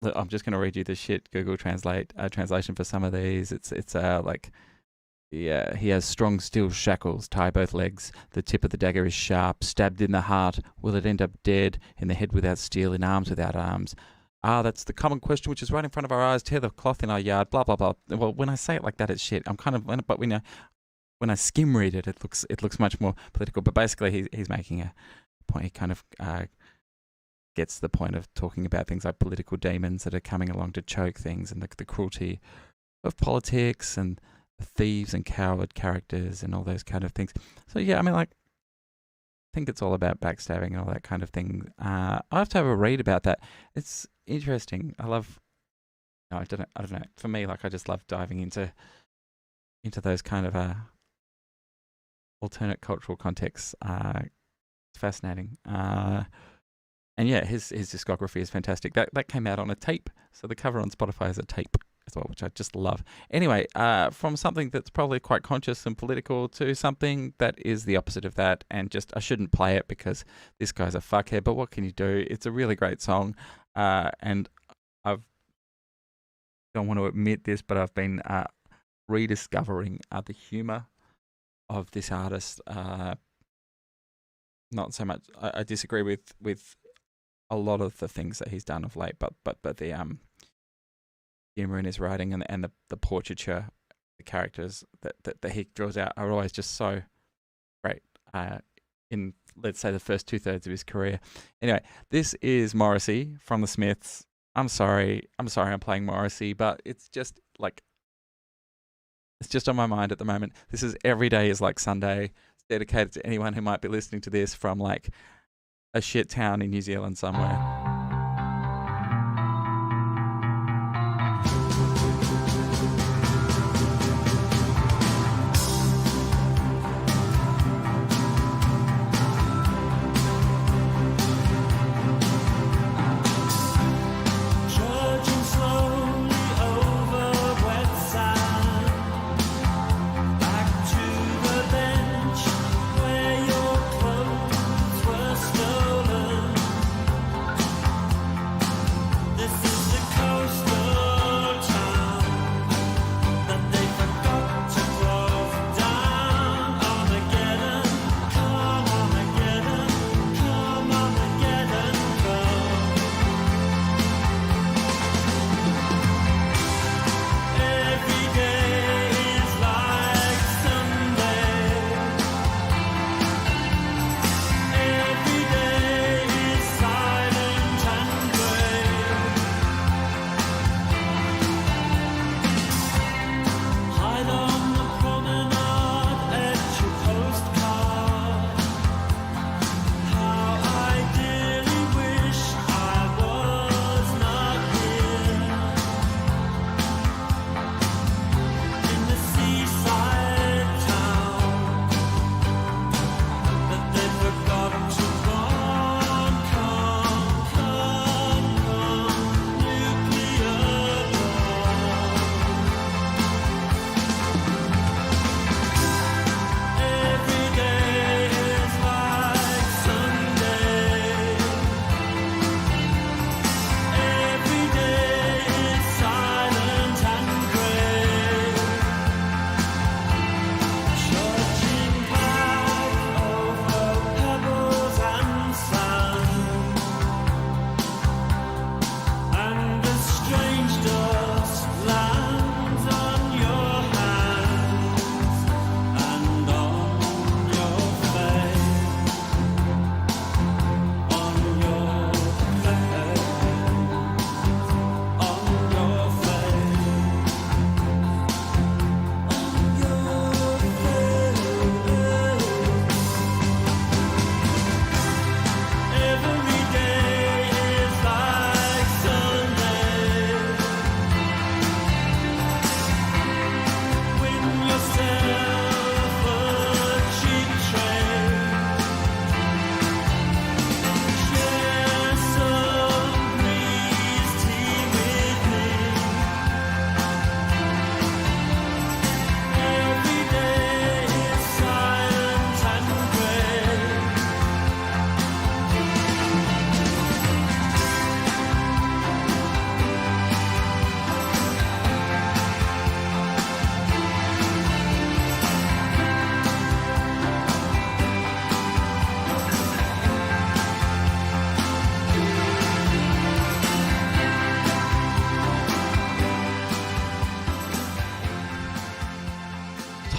I'm just going to read you the shit Google translation for some of these. It's like, yeah, he has strong steel shackles, tie both legs. The tip of the dagger is sharp, stabbed in the heart. Will it end up dead? In the head without steel, in arms without arms. That's the common question which is right in front of our eyes. Tear the cloth in our yard, blah, blah, blah. Well, when I say it like that, it's shit. I'm kind of, but when I skim read it, it looks much more political. But basically, he's making a point. He kind of gets the point of talking about things like political demons that are coming along to choke things, and the cruelty of politics, and the thieves and coward characters and all those kind of things. So yeah, I mean, like, I think it's all about backstabbing and all that kind of thing. I have to have a read about that. It's interesting. I love. No, I don't know. For me, like, I just love diving into those kind of alternate cultural contexts. It's fascinating. And yeah, his discography is fantastic. That came out on a tape, so the cover on Spotify is a tape as well, which I just love. Anyway, from something that's probably quite conscious and political to something that is the opposite of that, and just, I shouldn't play it because this guy's a fuckhead, but what can you do? It's a really great song, and I don't want to admit this, but I've been rediscovering the humour of this artist. Not so much. I disagree with a lot of the things that he's done of late, but the humor in his writing and the portraiture, the characters that he draws out are always just so great. In, let's say, the first 2/3 of his career. Anyway, this is Morrissey from the Smiths. I'm sorry I'm playing Morrissey, but it's just like, it's just on my mind at the moment. This is Every Day Is Like Sunday. It's dedicated to anyone who might be listening to this from like a shit town in New Zealand somewhere. Trudging slowly over wet sand, back to the bench where your clothes were stolen.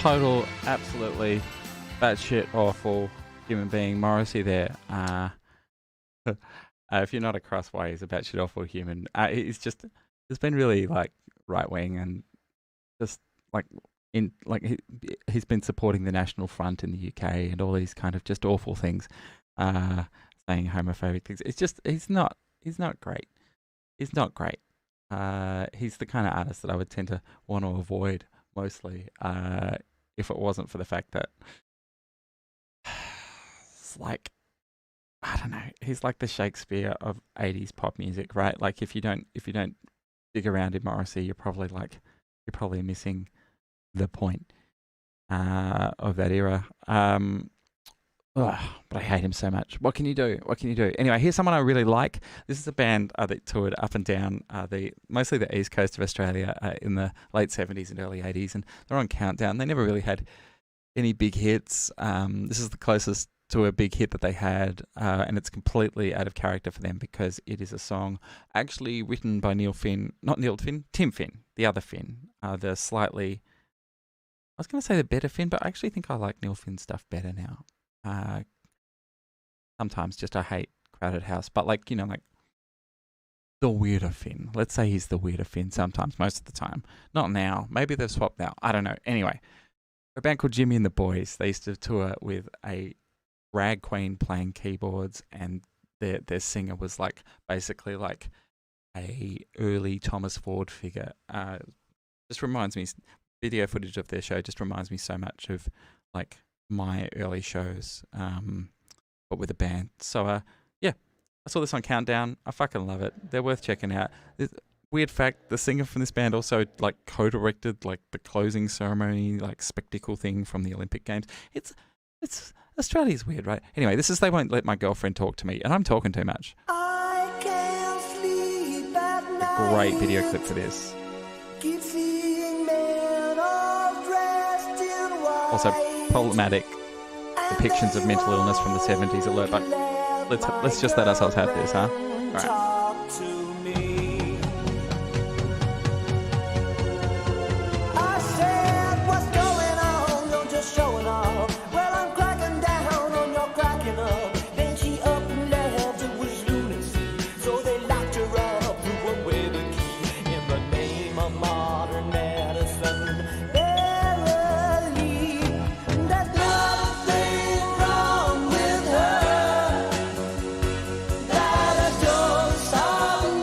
total, absolutely batshit awful human being, Morrissey there. If you're not across why he's a batshit awful human, he's been really like right wing and just like he's been supporting the National Front in the UK and all these kind of just awful things, saying homophobic things. It's just he's not great. He's not great. He's the kind of artist that I would tend to want to avoid mostly, if it wasn't for the fact that it's like, I don't know, he's like the Shakespeare of 80s pop music, right? Like if you don't dig around in Morrissey, you're probably missing the point of that era. But I hate him so much. What can you do? Anyway, here's someone I really like. This is a band that toured up and down mostly the east coast of Australia in the late 70s and early 80s, and they're on Countdown. They never really had any big hits. This is the closest to a big hit that they had, and it's completely out of character for them because it is a song actually written by Tim Finn, the other Finn, the slightly, I was going to say the better Finn, but I actually think I like Neil Finn's stuff better now. Sometimes just I hate Crowded House, but like the weirder Finn. Let's say he's the weirder Finn sometimes, most of the time. Not now. Maybe they've swapped now. I don't know. Anyway, a band called Jimmy and the Boys. They used to tour with a drag queen playing keyboards, and their singer was like basically like a early Thomas Ford figure. Just reminds me, video footage of their show just reminds me so much of like my early shows, but with a band. So yeah, I saw this on Countdown. I fucking love it. They're worth checking out. Weird fact, the singer from this band also like co-directed like the closing ceremony, like spectacle thing from the Olympic Games. It's Australia's weird, right? Anyway, this is They Won't Let My Girlfriend Talk to Me, and I'm talking too much. I can't sleep at night. A great video clip for this. Keep seeing men all dressed in white. Also problematic depictions of mental illness from the 70s alert, but let's just let ourselves have this, huh? All right. Talk to me. I said, what's going on? You're just showing off. Well, I'm cracking down on your cracking up. Then she up and left, it was lunacy. So they locked her up, threw away the key in the name of modern medicine. Verily, there's nothing wrong with her. That a dose of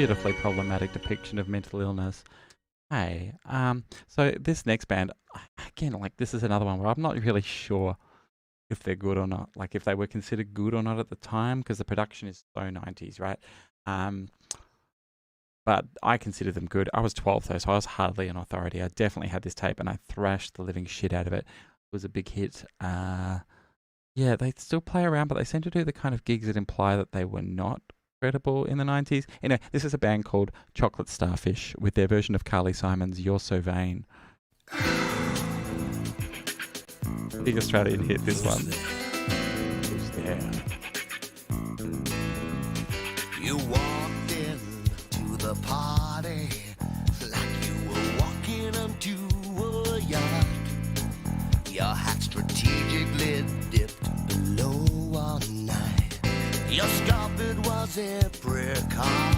beautifully problematic depiction of mental illness. Hey, so this next band, again, like this is another one where I'm not really sure if they're good or not, like if they were considered good or not at the time, because the production is so 90s, right? But I consider them good. I was 12 though, so I was hardly an authority. I definitely had this tape and I thrashed the living shit out of it. It was a big hit. Yeah, they still play around, but they seem to do the kind of gigs that imply that they were not credible in the 90s. Anyway, this is a band called Chocolate Starfish with their version of Carly Simon's You're So Vain. Big Australian hit, this one. Yeah. You walked into the party like you were walking onto a yacht. Your hat strategically dipped below one night. Your scarpet was apricot.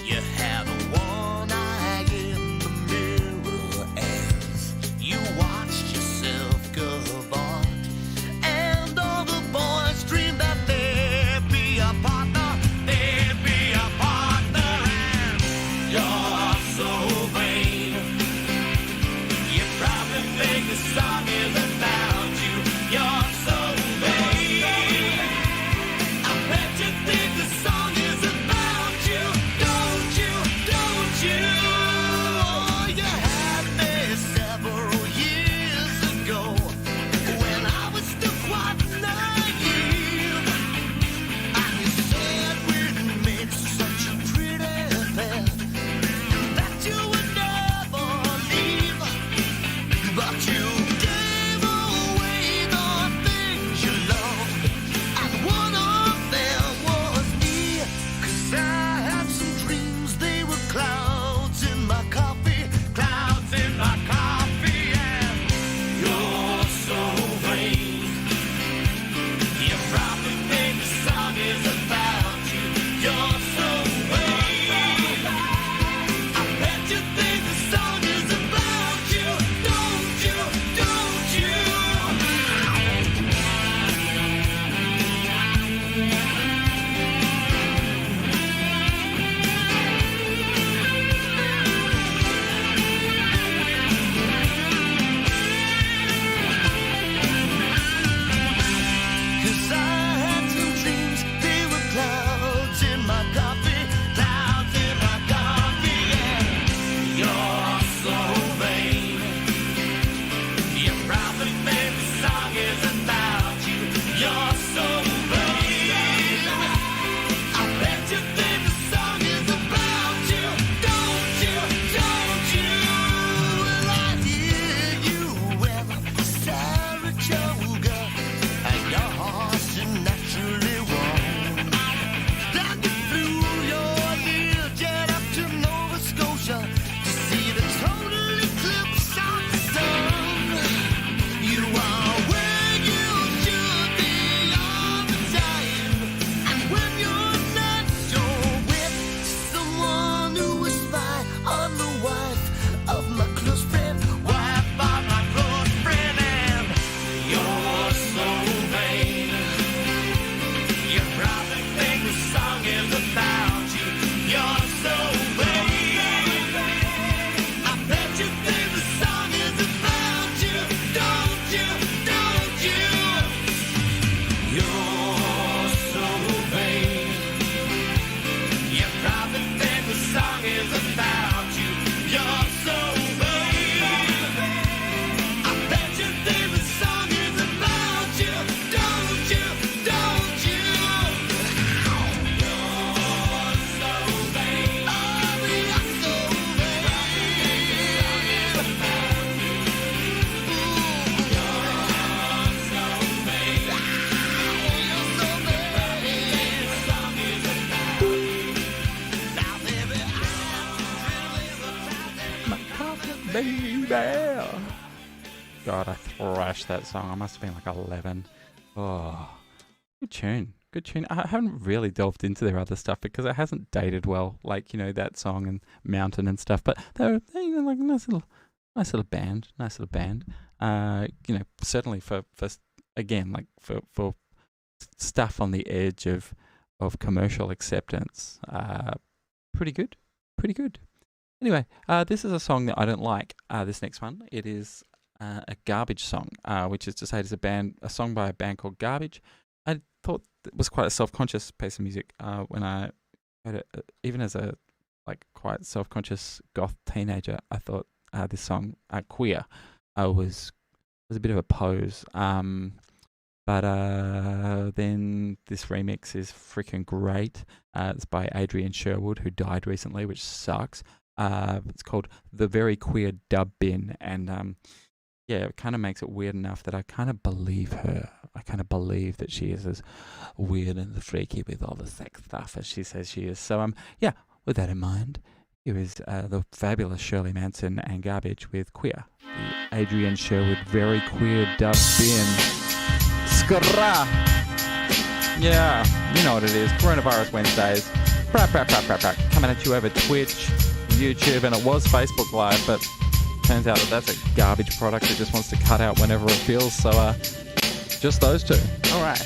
You had one eye in the mirror as you watched yourself go about. And all the boys dreamed that they'd be a partner, they'd be a partner. And you're so vain. You probably think the song is about you. You're so vain. I bet you think the song is about you. Don't you? Don't you? Oh, you had me several years ago when I was still quite naive. And you said we'd make such a pretty pair that you would never leave. But you gave away the things you loved, and one of them was me. 'Cause I had some dreams, they were clouds in my coffee, clouds in my coffee. And you're so vain. You probably think the song is about you. You're so vain. I bet you think the song is about you. Don't you? Don't you? Cause I had some dreams, they were clouds in my coffee, clouds in my coffee. And you're so vain. You probably think the song is about you. You're so vain. I bet you think the song is about you. Don't you? Don't you? Well, I hear you with Saratoga, and your horse is naturally warm. Then you flew your Learjet up to Nova Scotia to see the total eclipse of the sun. You are where you should be all the time. And when you're not, you're with someone who will spy on the wife of my close friend, wife of my close friend. And you're so vain. You probably think the song is about you. You're so vain. I bet you think the song is about you. Don't you? Don't you? You're so vain. You probably think the song is about you. You're so vain. I bet you think the song is about you. Don't you? Don't you? You're so vain. Oh, you're so Baby. God, I thrashed that song. I must have been like 11. Oh, good tune. Good tune. I haven't really delved into their other stuff because it hasn't dated well, like, you know, that song and Mountain and stuff. But they're you know, like nice little band. You know, certainly for again, like for stuff on the edge of commercial acceptance. pretty good. Pretty good. Anyway, this is a song that I don't like. This next one, it is a Garbage song, which is to say it's a song by a band called Garbage. I thought it was quite a self-conscious piece of music when I heard it. Even as a quite self-conscious goth teenager, I thought this song, Queer, was a bit of a pose. But then this remix is freaking great. It's by Adrian Sherwood, who died recently, which sucks. It's called The Very Queer Dub Bin, and it kind of makes it weird enough that I kind of believe her. I kind of believe that she is as weird and freaky with all the sex stuff as she says she is. So with that in mind, here is the fabulous Shirley Manson and Garbage with Queer. The Adrian Sherwood Very Queer Dub Bin. Skra! Yeah, you know what it is. Coronavirus Wednesdays. Coming at you over Twitch, YouTube, and it was Facebook Live, but turns out that that's a garbage product that just wants to cut out whenever it feels. So, just those two. All right.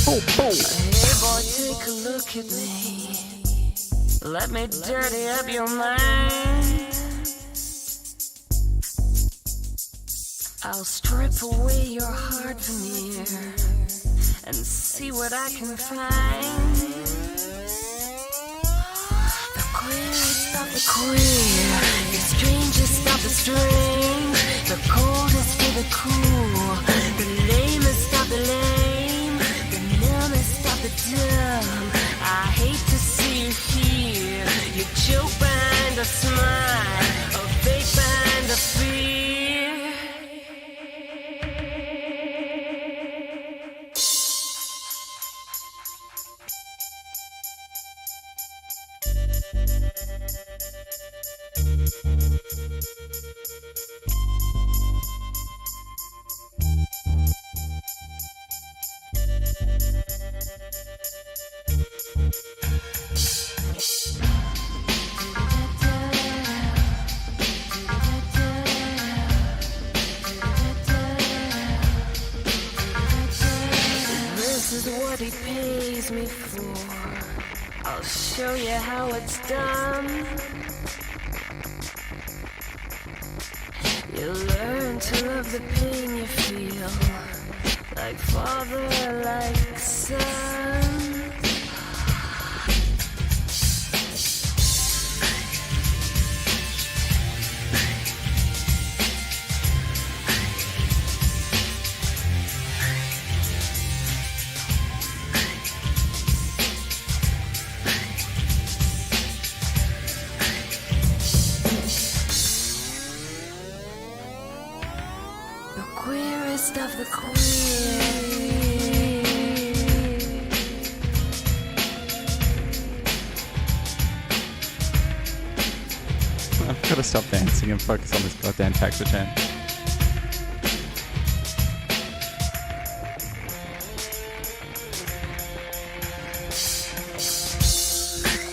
Hey boy, take a look at me. Let me dirty up your mind. I'll strip away your hard veneer and see what I can find. The queerest of the queer, the strangest of the strange, the coldest of the cool, the lamest of the lame, the numbest of the dumb. I hate to see you here. You choke behind a smile, a fake behind a fear. This is what he pays me for. I'll show you how it's done. You'll learn to love the pain you feel, like father, like son. Queerest of the queer. I've got to stop dancing and focus on this goddamn tax return.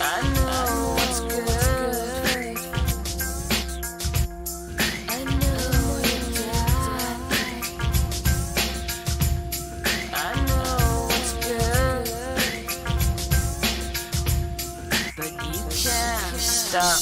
I know what's good. I know you die. I know what's good, but you can't stop.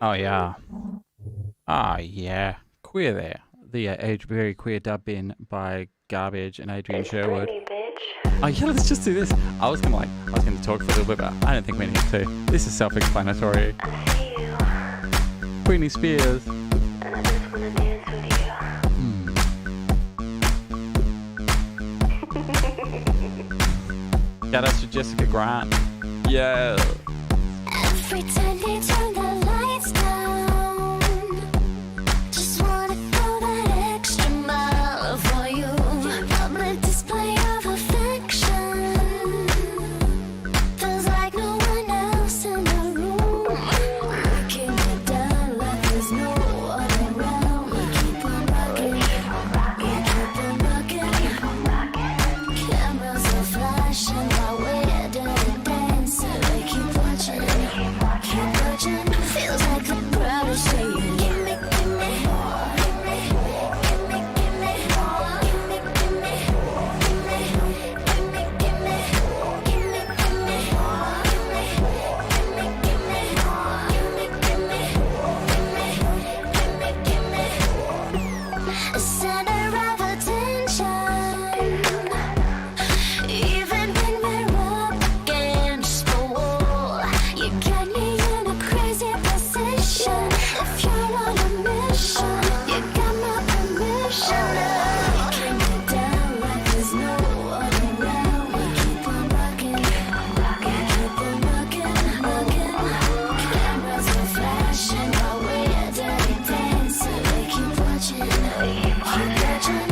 Oh yeah. Ah yeah. Queer there. The age very queer dub in by Garbage and Adrian Sherwood. Oh yeah, let's just do this. I was gonna talk for a little bit, but I don't think we need to. This is self-explanatory. Britney Spears. Shout out to Jessica Grant. Yeah. Every time they turn the lights down, just wanna go that extra mile for you. Public display of affection feels like no one else in the room. Looking me down like there's no one around. We keep on rocking, we keep on rocking. Cameras are flashing while we're dirty dancing. They keep watching. Feels like the crowd is saying, gimme, gimme, gimme, gimme, gimme, gimme, gimme, gimme, gimme, a center of attention. Even when we're up against the wall, you got me in a crazy position. If you're on a mission, you got my permission. Breaking me down like there's no one around. We keep on rocking, keep on rocking. Cameras are flashing while we're dirty dancing. We keep watching, keep watching.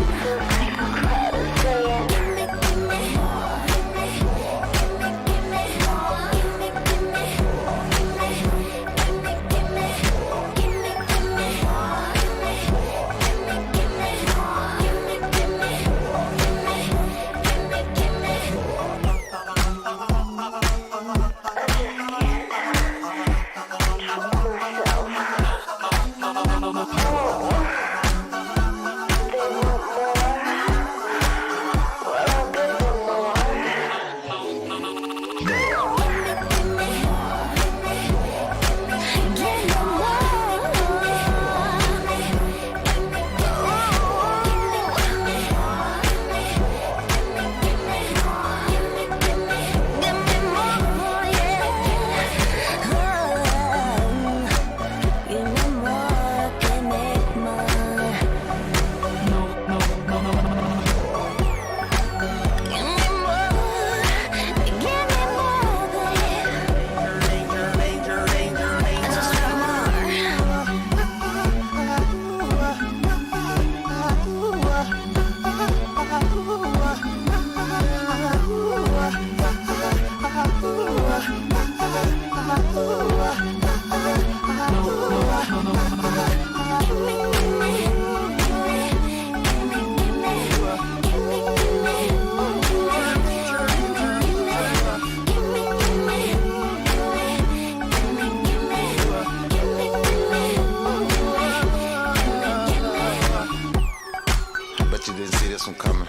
Bet you didn't see this one coming.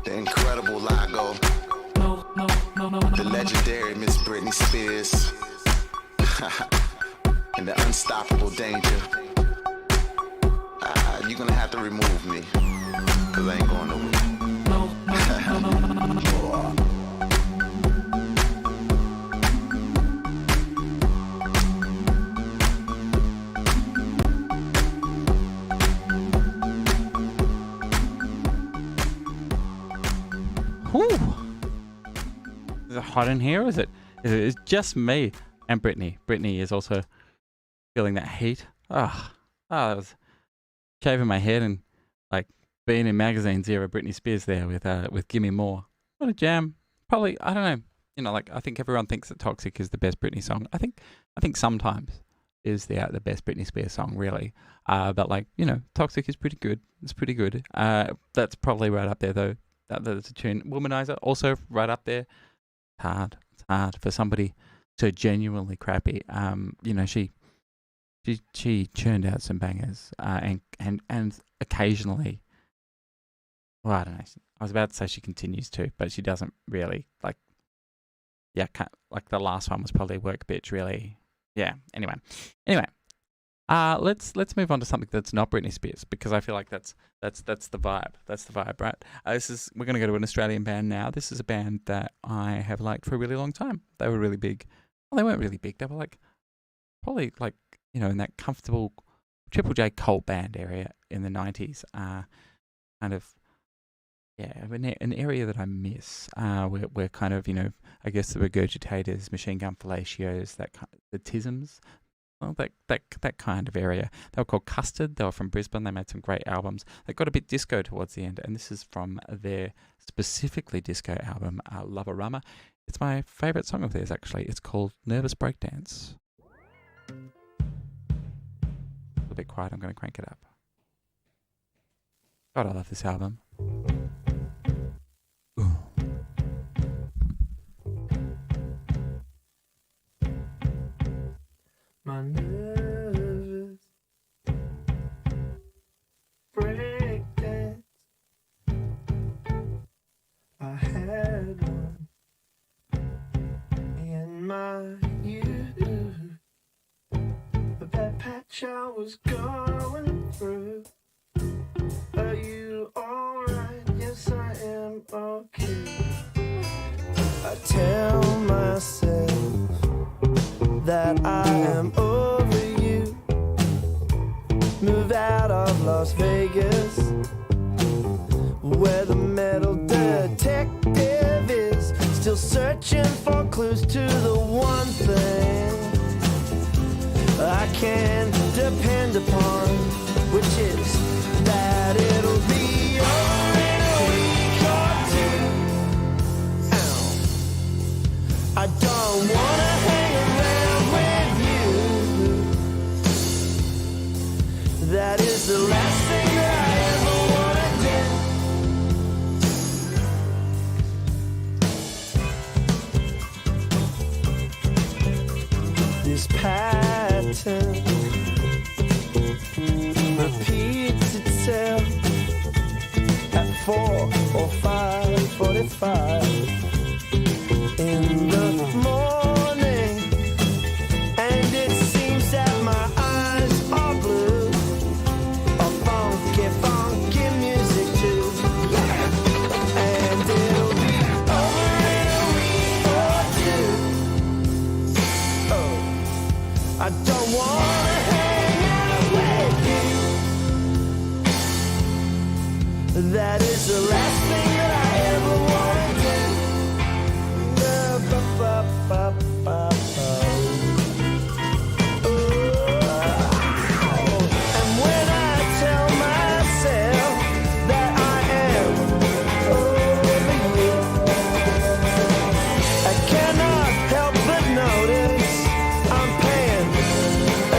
The incredible Lago. The legendary Miss Britney Spears. And the unstoppable Danger. You're gonna have to remove me. Cause I ain't going nowhere. Whew. Is it hot in here? Or is it just me and Brittany? Brittany is also feeling that heat. I was shaving my head and like being in magazines era Britney Spears there with Gimme More. What a jam. Probably, I don't know. You know, like I think everyone thinks that Toxic is the best Britney song. I think sometimes is the best Britney Spears song, really. But like, you know, Toxic is pretty good. It's pretty good. That's probably right up there though. That's a tune. Womanizer also right up there. It's hard for somebody so genuinely crappy. You know, she churned out some bangers, and occasionally, well, I don't know. I was about to say she continues to, but she doesn't really like. Yeah, like the last one was probably Work Bitch, really. yeah. Anyway. Let's move on to something that's not Britney Spears, because I feel like that's the vibe. That's the vibe, right? We're gonna go to an Australian band now. This is a band that I have liked for a really long time. They were really big. Well, they weren't really big. They were like probably like, you know, in that comfortable Triple J cult band area in the 90s. Kind of, yeah, an area that I miss. We're kind of, you know, I guess the Regurgitators, Machine Gun Fellatios, the Tisms. Well, that kind of area. They were called Custard. They were from Brisbane. They made some great albums. They got a bit disco towards the end, and this is from their specifically disco album, Loverama. It's my favourite song of theirs, actually. It's called Nervous Breakdance. A little bit quiet. I'm going to crank it up. God, I love this album. Ooh. My nervous breakdance, I had one in my youth, a bad patch I was going through. Are you alright? Yes, I am okay. I tell myself that I am over you. Move out of Las Vegas, where the metal detective is still searching for clues to the one thing I can depend upon, which is that it'll be over in a week or two. Ow. I don't wanna hang around with you. That is the last thing that I ever wanna do. This pattern repeats itself at 4 or 5:45 in the morning, and it seems that my eyes are blue, of funky music too, and it'll be over in a week or two. Oh, I don't wanna hang out with you. That is the last thing that I ever wanna do. And when I tell myself that I am over you, I cannot help but notice I'm paying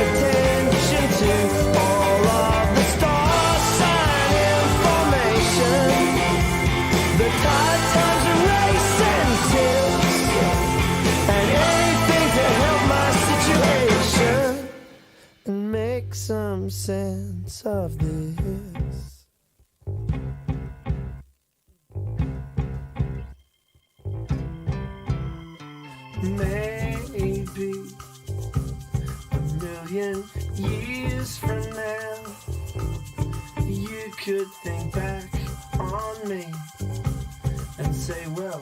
attention to all of the star sign information. The tide times are racing tips, and anything to help my situation and make some sense of this. Maybe a million years from now, you could think back on me and say, well,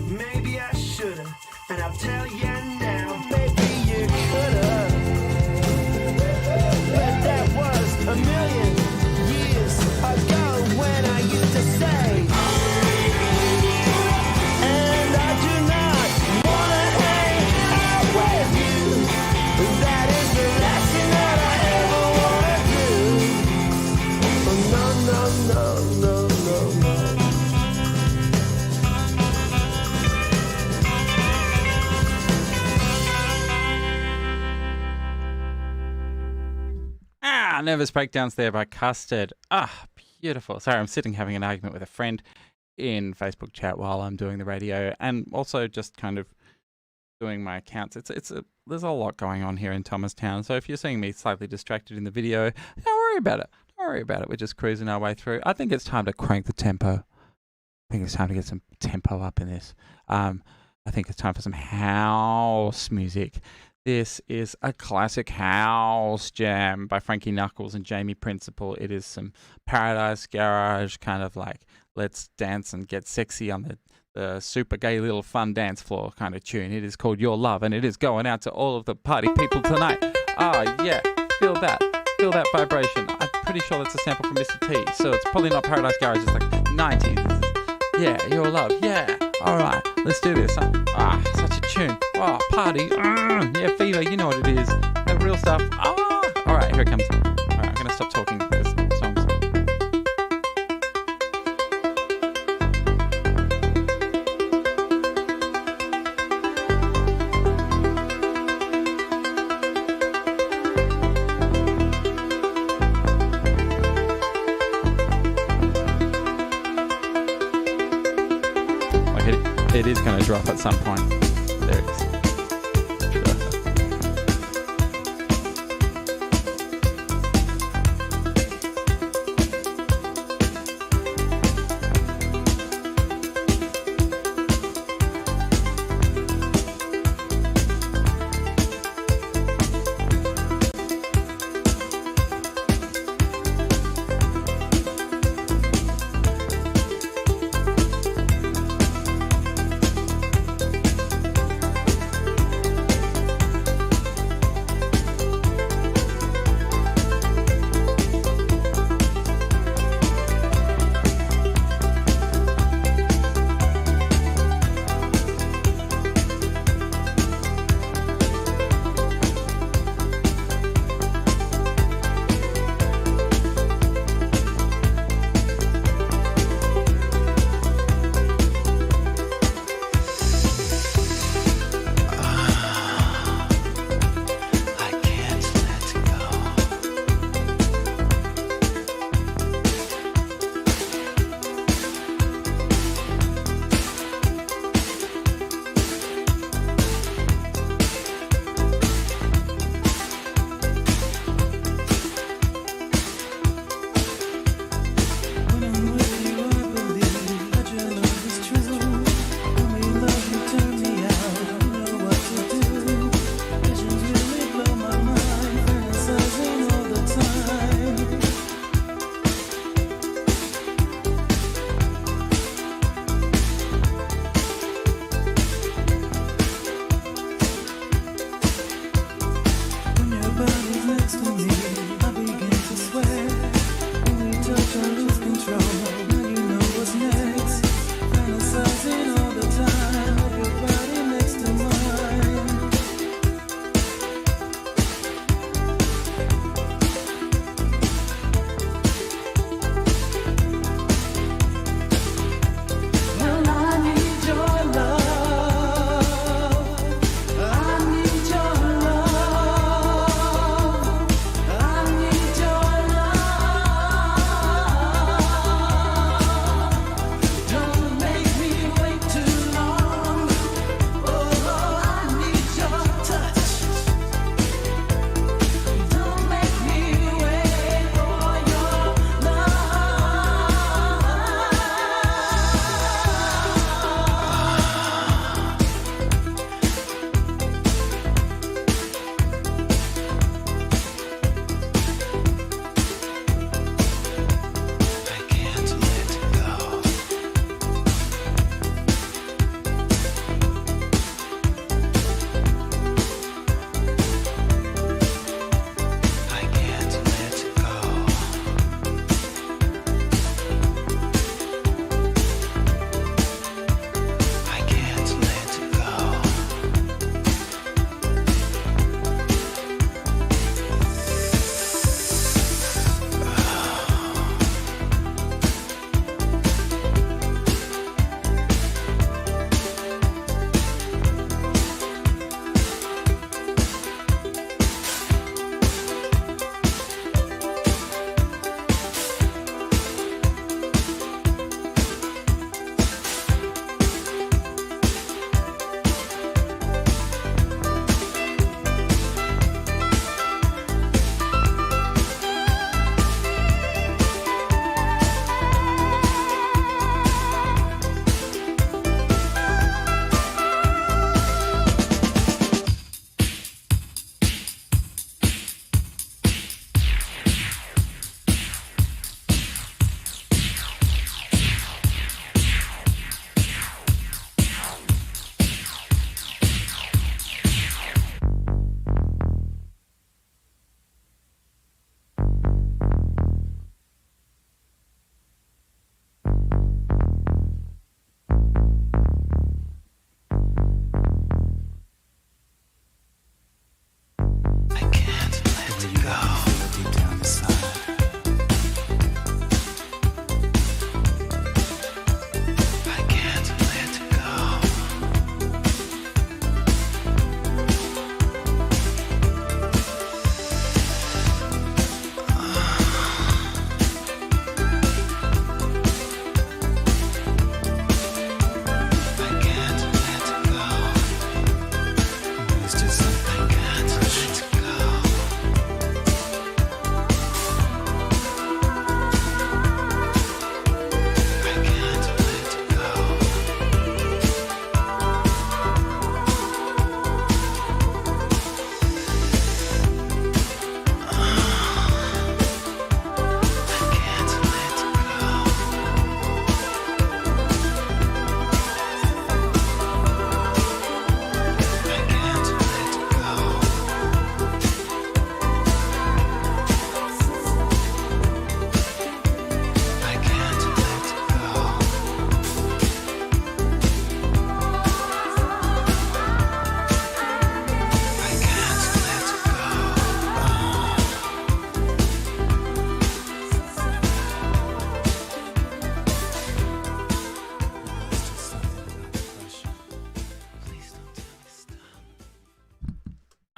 maybe I should've, and I'll tell you now, maybe you could've, but that was a million years ago when I used to say, and I do not wanna hang out with you. That is the last thing that I ever wanna do. Oh, no. Nervous Breakdowns there by Custard. Beautiful. Sorry, I'm sitting having an argument with a friend in Facebook chat while I'm doing the radio, and also just kind of doing my accounts. There's a lot going on here in Thomastown, so if you're seeing me slightly distracted in the video, don't worry about it. We're just cruising our way through. I think it's time to crank the tempo. I think it's time to get some tempo up in this. I think it's time for some house music. This is a classic house jam by Frankie Knuckles and Jamie Principle. It is some Paradise Garage kind of like let's dance and get sexy on the super gay little fun dance floor kind of tune. It is called Your Love, and it is going out to all of the party people tonight. Yeah, feel that vibration. I'm pretty sure that's a sample from Mr. T, so it's probably not Paradise Garage, it's like 90s. Yeah, Your Love, yeah. Alright, let's do this. Such a tune. Oh, party. Yeah, fever, you know what it is. The real stuff. Alright, here it comes. Alright, I'm gonna stop talking. This song's... It is going to drop at some point. There it is.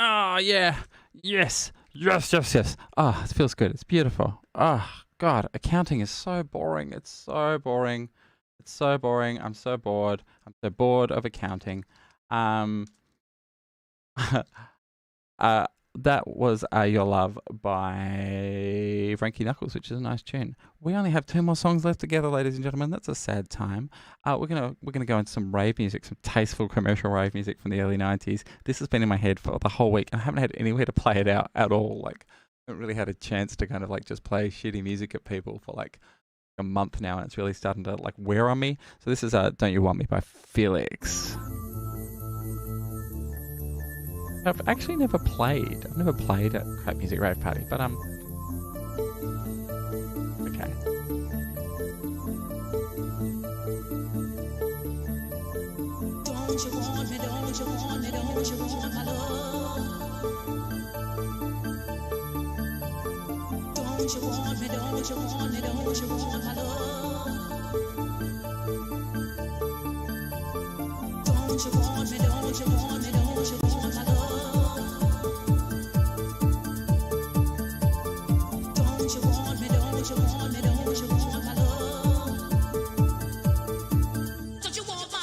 Oh, yeah. Yes. Yes, yes, yes. Oh, it feels good. It's beautiful. Oh, God. Accounting is so boring. It's so boring. It's so boring. I'm so bored. I'm so bored of accounting. Um, uh, that was Your Love by Frankie Knuckles, which is a nice tune. We only have 2 more songs left together, ladies and gentlemen. That's a sad time. We're gonna go into some rave music, some tasteful commercial rave music from the early 90s. This has been in my head for the whole week, and I haven't had anywhere to play it out at all. Like, I haven't really had a chance to kind of like just play shitty music at people for like a month now, and it's really starting to like wear on me. So this is Don't You Want Me by Felix. I've actually never played. I've never played at Crap Music Rave Party, but okay. Don't you want me, don't you want me, don't you want my love? Don't you want me, don't you want me, don't you want my love? Don't you want me, don't you want me, don't you want my love? Don't you want me, don't you want me, don't you want my love? Don't you want my love?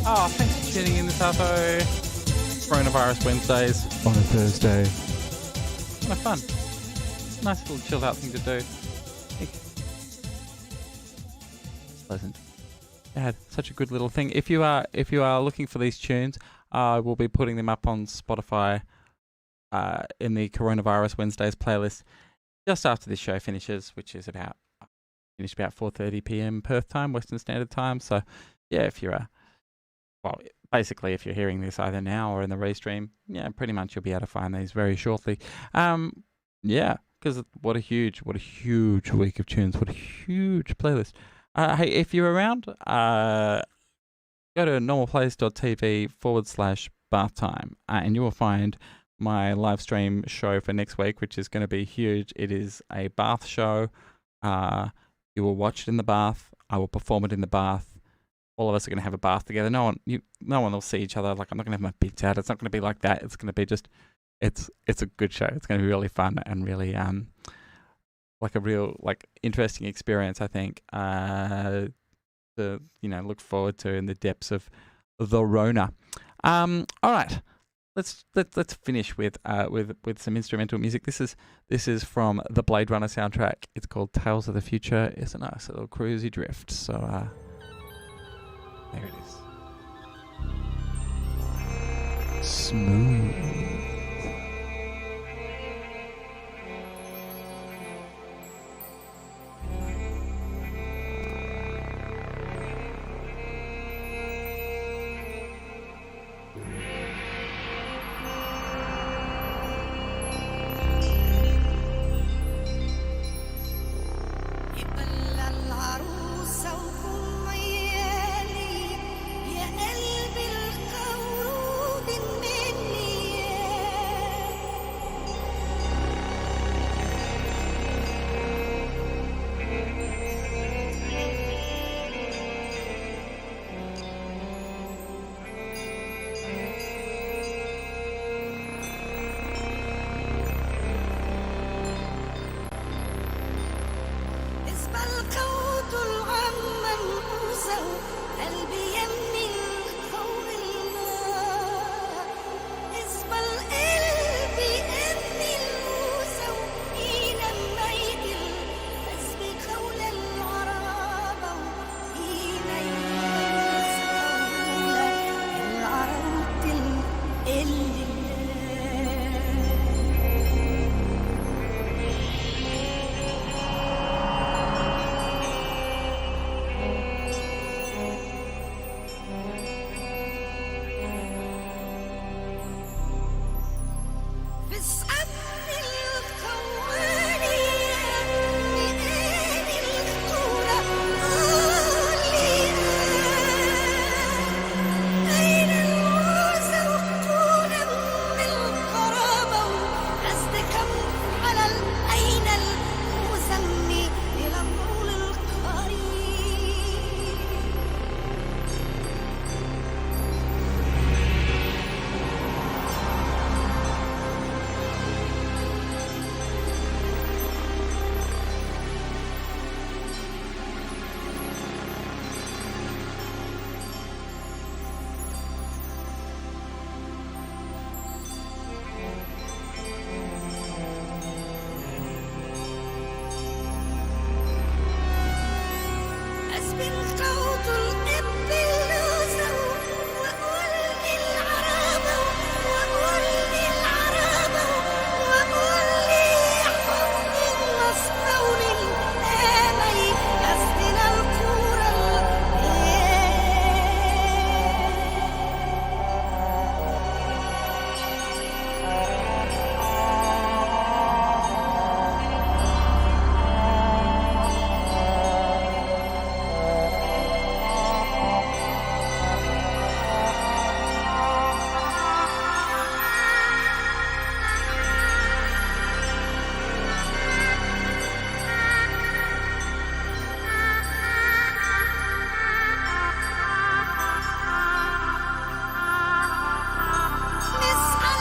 Oh, thanks for tuning in this Arvo. Coronavirus Wednesdays on a Thursday. Kind of fun. Nice little chilled out thing to do. Pleasant. Yeah, such a good little thing. If you are looking for these tunes, I will be putting them up on Spotify in the Coronavirus Wednesdays playlist just after this show finishes, which is about 4:30 p.m. Perth time, Western Standard Time. So, yeah, if you're basically if you're hearing this either now or in the restream, yeah, pretty much you'll be able to find these very shortly. Yeah, because what a huge week of tunes. What a huge playlist. Hey, if you're around, go to normalplace.tv/bath time, and you will find my live stream show for next week, which is going to be huge. It is a bath show. You will watch it in the bath. I will perform it in the bath. All of us are going to have a bath together. No one will see each other. Like, I'm not going to have my bits out. It's not going to be like that. It's going to be just, it's a good show. It's going to be really fun and really like a real interesting experience, I think, to look forward to in the depths of the Rona. All right, let's finish with some instrumental music. This is from the Blade Runner soundtrack. It's called Tales of the Future. It's a nice little cruisy drift. So There it is. Smooth. يبلى العروسة وكميالي يا قلبي الخروج مني اسم القوت العم منقوسة قلبي يمي القول الماء اسم القلب أمي الموسى وإينا الميت الحزب قول العرابة وإينا يمس قول العروت اللي في السمن القوانية مئات الخطورة قولي أين الموسى وقونا من القرابة وأصدقم على أين المسمي إلى النور القريب أسبي القوت الإب اللوزة وأقول العرابة وأقول العرابة وأقول لي حب المصطول الآمي أسدنا الكورة مسعى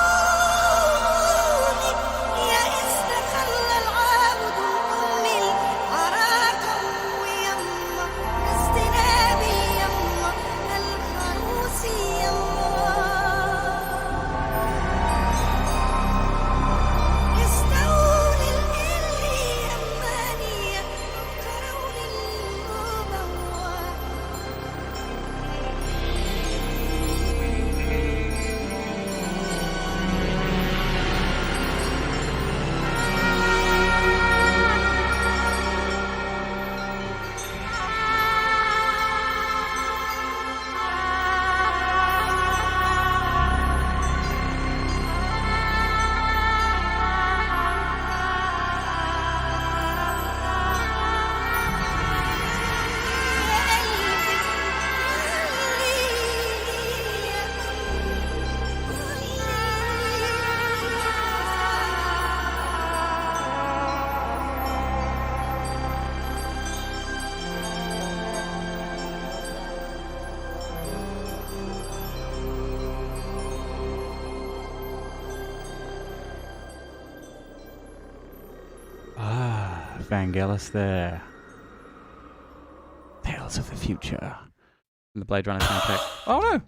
البرقوق يا استخل العابد أمي العراقة ويما استنابي يما الخروسي يما استولي الإلي أمانية وكروني المبوى Vangelis there. Tales of the Future. And the Blade Runner soundtrack. Oh no!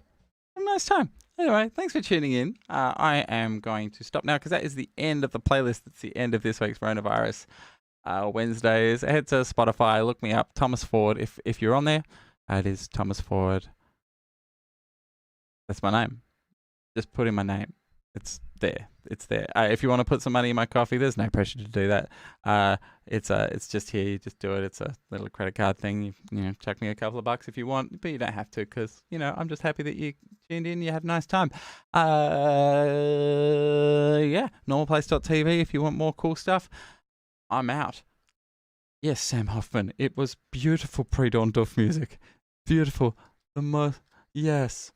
A nice time. Anyway, thanks for tuning in. I am going to stop now because that is the end of the playlist. It's the end of this week's Coronavirus Wednesdays. Head to Spotify, look me up, Thomas Ford. If you're on there, It is Thomas Ford. That's my name. Just put in my name. It's there. It's there. If you want to put some money in my coffee, there's no pressure to do that. It's just here. You just do it. It's a little credit card thing. You know, chuck me a couple of bucks if you want, but you don't have to, because I'm just happy that you tuned in. You had a nice time. Yeah, normalplace.tv if you want more cool stuff. I'm out. Yes, Sam Hoffman. It was beautiful pre-dawn Duff music. Beautiful. Yes.